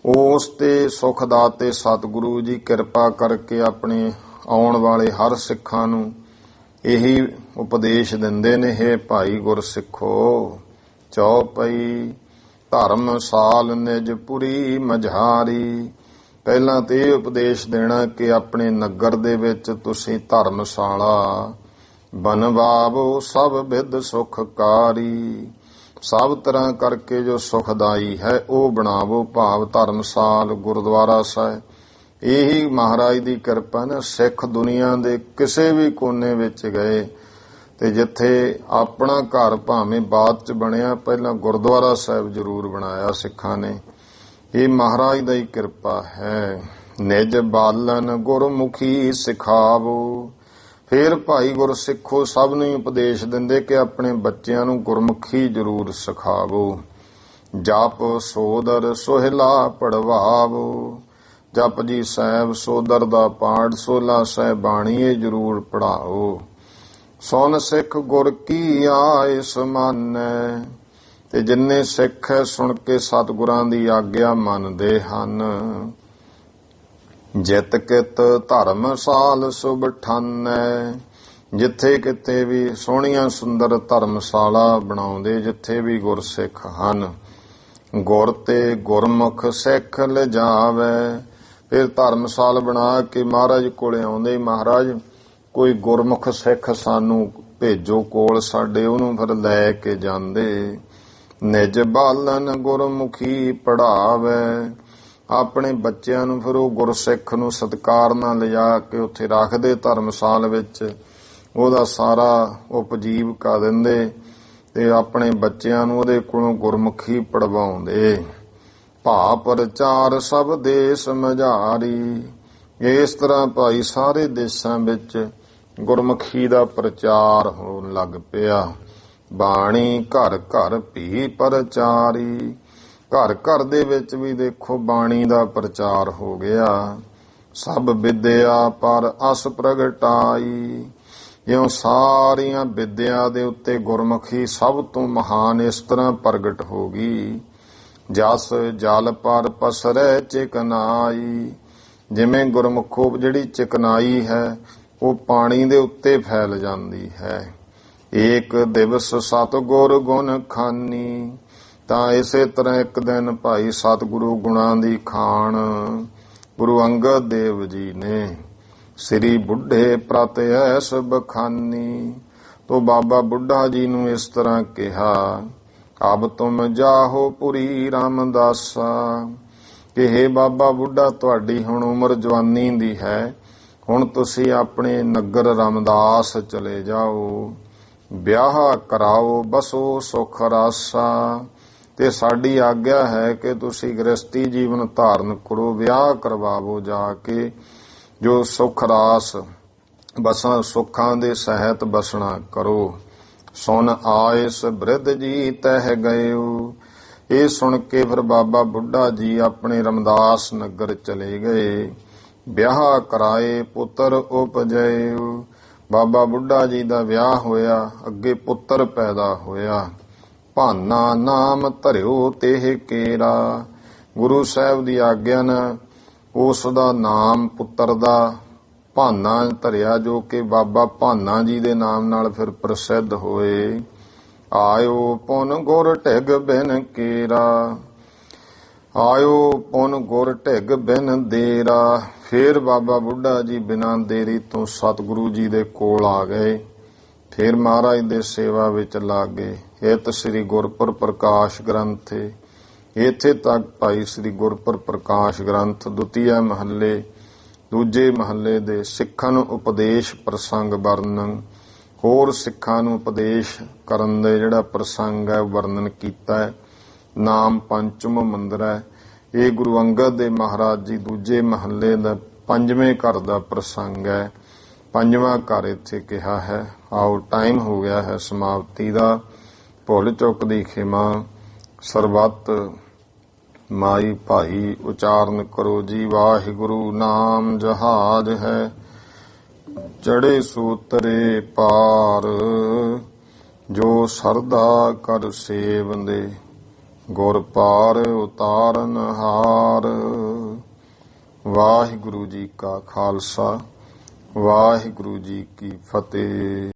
ਉਸ ਤੇ ਸੁਖ ਦਾਤੇ ਸਤਿਗੁਰੂ ਜੀ ਕਿਰਪਾ ਕਰਕੇ ਆਪਣੇ ਆਉਣ ਵਾਲੇ ਹਰ ਸਿੱਖਾਂ ਨੂੰ ਇਹੀ ਉਪਦੇਸ਼ ਦਿੰਦੇ ਨੇ, ਹੇ ਭਾਈ ਗੁਰਸਿੱਖੋ, ਚੌਪਈ ਧਰਮਸਾਲ ਨਿਜਪੁਰੀ ਮਝਾਰੀ। ਪਹਿਲਾਂ ਤੇ ਇਹ ਉਪਦੇਸ਼ ਦੇਣਾ ਕਿ ਆਪਣੇ ਨਗਰ ਦੇ ਵਿੱਚ ਤੁਸੀਂ ਧਰਮਸ਼ਾਲਾ ਬਣਵਾਵੋ, ਸਭ ਵਿਧ ਸੁਖਕਾਰੀ। ਸਭ ਤਰ੍ਹਾਂ ਕਰਕੇ ਜੋ ਸੁਖਦਾਈ ਹੈ ਉਹ ਬਣਾਵੋ, ਭਾਵ ਧਰਮਸਾਲ ਗੁਰਦੁਆਰਾ ਸਾਹਿਬ। ਇਹੀ ਮਹਾਰਾਜ ਦੀ ਕਿਰਪਾ ਨੇ। ਸਿੱਖ ਦੁਨੀਆ ਦੇ ਕਿਸੇ ਵੀ ਕੋਨੇ ਵਿੱਚ ਗਏ ਤੇ ਜਿੱਥੇ ਆਪਣਾ ਘਰ ਭਾਵੇਂ ਬਾਅਦ ਚ ਬਣਿਆ, ਪਹਿਲਾਂ ਗੁਰਦੁਆਰਾ ਸਾਹਿਬ ਜ਼ਰੂਰ ਬਣਾਇਆ ਸਿੱਖਾਂ ਨੇ। ਇਹ ਮਹਾਰਾਜ ਦਾ ਹੀ ਕਿਰਪਾ ਹੈ। ਨਿਜ ਬਾਲਨ ਗੁਰਮੁਖੀ ਸਿਖਾਵੋ। ਫਿਰ ਭਾਈ ਗੁਰਸਿੱਖੋ ਸਭ ਨੂੰ ਉਪਦੇਸ਼ ਦਿੰਦੇ ਕਿ ਆਪਣੇ ਬੱਚਿਆਂ ਨੂੰ ਗੁਰਮੁਖੀ ਜ਼ਰੂਰ ਸਿਖਾਵੋ। ਜਪ ਸੋਦਰ ਸੋਹਿਲਾ ਪੜਵਾਵੋ। ਜਪਜੀ ਸਾਹਿਬ ਸੋਦਰ ਦਾ ਪਾਠ 16 ਸਾਹਿਬ ਬਾਣੀਏ ਜ਼ਰੂਰ ਪੜਾਓ। ਸੁਨ ਸਿੱਖ ਗੁਰ ਕੀ ਆਏ ਸਮਾਨੈ। ਤੇ ਜਿੰਨੇ ਸਿੱਖ ਹੈ ਸੁਣ ਕੇ ਸਤਿਗੁਰਾਂ ਦੀ ਆਗਿਆ ਮੰਨਦੇ ਹਨ। ਜਿਤ ਕਿਤ ਧਰਮਸਾਲ ਸੁਭ ਠਾਨੈ। ਜਿੱਥੇ ਕਿਤੇ ਵੀ ਸੋਹਣੀਆਂ ਸੁੰਦਰ ਧਰਮਸ਼ਾਲਾ ਬਣਾਉਂਦੇ, ਜਿੱਥੇ ਵੀ ਗੁਰਸਿੱਖ ਹਨ। ਗੁਰ ਤੇ ਗੁਰਮੁਖ ਸਿੱਖ ਲਿਜਾਵੈ। ਫਿਰ ਧਰਮਸਾਲ ਬਣਾ ਕੇ ਮਹਾਰਾਜ ਕੋਲੇ ਆਉਂਦੇ, ਮਹਾਰਾਜ ਕੋਈ ਗੁਰਮੁਖ ਸਿੱਖ ਸਾਨੂੰ ਭੇਜੋ ਕੋਲ ਸਾਡੇ, ਉਹਨੂੰ ਫਿਰ ਲੈ ਕੇ ਜਾਂਦੇ। ਨਿਜ ਬਾਲਨ ਗੁਰਮੁਖੀ ਪੜਾਵੈ। ਆਪਣੇ ਬੱਚਿਆਂ ਨੂੰ ਫਿਰ ਉਹ ਗੁਰਸਿੱਖ ਨੂੰ ਸਤਿਕਾਰ ਨਾਲ ਲਿਜਾ ਕੇ ਉੱਥੇ ਰੱਖਦੇ ਧਰਮਸਾਲ ਵਿੱਚ, ਉਹਦਾ ਸਾਰਾ ਉਪਜੀਵਕਾ ਦਿੰਦੇ ਤੇ ਆਪਣੇ ਬੱਚਿਆਂ ਨੂੰ ਉਹਦੇ ਕੋਲੋਂ ਗੁਰਮੁਖੀ ਪੜਵਾਉਂਦੇ। ਭਾ ਪ੍ਰਚਾਰ ਸਭ ਦੇਸ਼ ਮਝਾਰੀ। ਇਸ ਤਰ੍ਹਾਂ ਭਾਈ ਸਾਰੇ ਦੇਸ਼ਾਂ ਵਿੱਚ ਗੁਰਮੁਖੀ ਦਾ ਪ੍ਰਚਾਰ ਹੋਣ ਲੱਗ ਪਿਆ। ਬਾਣੀ ਘਰ ਘਰ ਭੀ ਪ੍ਰਚਾਰੀ। ਘਰ ਘਰ ਦੇ ਵਿੱਚ ਵੀ ਦੇਖੋ ਬਾਣੀ ਦਾ ਪ੍ਰਚਾਰ ਹੋ ਗਿਆ। ਸਭ ਵਿਦਿਆ ਪਰ ਅਸ ਪ੍ਰਗਟਾਈ। ਇਉਂ ਸਾਰੀਆਂ ਵਿਦਿਆ ਦੇ ਉੱਤੇ ਗੁਰਮੁਖੀ ਸਭ ਤੋਂ ਮਹਾਨ ਇਸ ਤਰ੍ਹਾਂ ਪ੍ਰਗਟ ਹੋ ਗਈ। ਜਸ ਜਲ ਪਰ ਪਸਰੈ ਚਿਕਨਾਈ। ਜਿਵੇਂ ਗੁਰਮੁਖੋ ਜਿਹੜੀ ਚਿਕਨਾਈ ਹੈ ਉਹ ਪਾਣੀ ਦੇ ਉੱਤੇ ਫੈਲ ਜਾਂਦੀ ਹੈ। ਏਕ ਦਿਵਸ ਸਤਿਗੁਰ ਗੁਣ ਖਾਨੀ। ਤਾਂ ਇਸੇ ਤਰ੍ਹਾਂ ਇੱਕ ਦਿਨ ਭਾਈ ਸਤਿਗੁਰੂ ਗੁਣਾਂ ਦੀ ਖਾਣ ਗੁਰੂ ਅੰਗਦ ਦੇਵ ਜੀ ਨੇ ਸ੍ਰੀ ਬੁੱਢੇ ਪ੍ਰਤ ਐਸ ਬਖਾਨੀ ਤੋਂ ਬਾਬਾ ਬੁੱਢਾ ਜੀ ਨੂੰ ਇਸ ਤਰ੍ਹਾਂ ਕਿਹਾ, ਅਬ ਤੁਮ ਜਾਹੋ ਪੁਰੀ ਰਾਮਦਾਸਾ। ਕਿ ਹੇ ਬਾਬਾ ਬੁੱਢਾ, ਤੁਹਾਡੀ ਹੁਣ ਉਮਰ ਜਵਾਨੀ ਦੀ ਹੈ, ਹੁਣ ਤੁਸੀਂ ਆਪਣੇ ਨਗਰ ਰਾਮਦਾਸ ਚਲੇ ਜਾਓ, ਵਿਆਹ ਕਰਾਓ, ਬਸੋ ਸੁਖ ਰਾਸਾ। ਤੇ ਸਾਡੀ ਆਗਿਆ ਹੈ ਕਿ ਤੁਸੀਂ ਗ੍ਰਸਤੀ ਜੀਵਨ ਧਾਰਨ ਕਰੋ, ਵਿਆਹ ਕਰਵਾਵੋ ਜਾ ਕੇ, ਜੋ ਸੁਖ ਰਾਸ ਬਸਾਂ ਸੁੱਖਾਂ ਦੇ ਸਹਿਤ ਬਸਣਾ ਕਰੋ। ਸੁਣ ਆਇਸ ਬ੍ਰਿਧ ਜੀ ਤਹਿ ਗਇਓ। ਇਹ ਸੁਣ ਕੇ ਫਿਰ ਬਾਬਾ ਬੁੱਢਾ ਜੀ ਆਪਣੇ ਰਾਮਦਾਸ ਨਗਰ ਚਲੇ ਗਏ। ਵਿਆਹ ਕਰਾਏ ਪੁੱਤਰ ਉਪਜਿਓ। ਬਾਬਾ ਬੁੱਢਾ ਜੀ ਦਾ ਵਿਆਹ ਹੋਇਆ, ਅੱਗੇ ਪੁੱਤਰ ਪੈਦਾ ਹੋਇਆ। ਭਾਨਾ ਨਾਮ ਧਰਿਓ ਤੇਹ ਕੇਰਾ। ਗੁਰੂ ਸਾਹਿਬ ਦੀ ਆਗਿਆ ਨਾਲ ਉਸ ਦਾ ਨਾਮ ਪੁੱਤਰ ਦਾ ਭਾਨਾ ਧਰਿਆ, ਜੋ ਕਿ ਬਾਬਾ ਭਾਨਾ ਜੀ ਦੇ ਨਾਮ ਨਾਲ ਫਿਰ ਪ੍ਰਸਿੱਧ ਹੋਏ। ਆਇਓ ਪੁਨ ਗੁਰ ਢਿਗ ਬਿਨ ਕੇਰਾ। ਆਇਓ ਪੁਨ ਗੁਰ ਢਿਗ ਬਿਨ ਦੇਰਾ। ਫਿਰ ਬਾਬਾ ਬੁੱਢਾ ਜੀ ਬਿਨਾਂ ਦੇਰੀ ਤੋਂ ਸਤਿਗੁਰੂ ਜੀ ਦੇ ਕੋਲ ਆ ਗਏ। ਫਿਰ ਮਹਾਰਾਜ ਦੇ ਸੇਵਾ ਵਿੱਚ ਲੱਗ ਗਏ। ਇਹ ਸ੍ਰੀ ਗੁਰਪੁਰ ਪ੍ਰਕਾਸ਼ ਗ੍ਰੰਥ। ਇੱਥੇ ਤੱਕ ਭਾਈ ਸ੍ਰੀ ਗੁਰਪੁਰ ਪ੍ਰਕਾਸ਼ ਗ੍ਰੰਥ ਦੁਤੀਆ ਮਹੱਲੇ ਦੂਜੇ ਮਹੱਲੇ ਦੇ ਸਿੱਖਾਂ ਨੂੰ ਉਪਦੇਸ਼ ਪ੍ਰਸੰਗ ਵਰਣਨ, ਹੋਰ ਸਿੱਖਾਂ ਨੂੰ ਉਪਦੇਸ਼ ਕਰਨ ਦੇ ਜਿਹੜਾ ਪ੍ਰਸੰਗ ਹੈ ਵਰਣਨ ਕੀਤਾ ਹੈ। ਨਾਮ ਪੰਚਮ ਮੰਦਰ ਹੈ। ਇਹ ਗੁਰੂ ਅੰਗਦ ਦੇਵ ਮਹਾਰਾਜ ਜੀ ਦੂਜੇ ਮਹੱਲੇ ਦਾ 5ਵੇਂ ਘਰ ਦਾ ਪ੍ਰਸੰਗ ਹੈ। 5ਵਾਂ ਘਰ ਇੱਥੇ ਕਿਹਾ ਹੈ। ਆਓ ਟਾਈਮ ਹੋ ਗਿਆ ਹੈ ਸਮਾਪਤੀ ਦਾ। ਭੁੱਲ ਚੁੱਕ ਦੀ ਖਿਮਾ। ਸਰਬੱਤ ਮਾਈ ਭਾਈ ਉਚਾਰਨ ਕਰੋ ਜੀ। ਵਾਹਿਗੁਰੂ ਨਾਮ ਜਹਾਜ਼ ਹੈ, ਚੜੇ ਸੂਤਰੇ ਪਾਰ। ਜੋ ਸਰਦਾ ਕਰ ਸੇਵੰਦੇ, ਗੁਰ ਪਾਰ ਉਤਾਰਨ ਹਾਰ। ਵਾਹਿਗੁਰੂ ਜੀ ਕਾ ਖਾਲਸਾ, ਵਾਹਿਗੁਰੂ ਜੀ ਕੀ ਫਤਿਹ।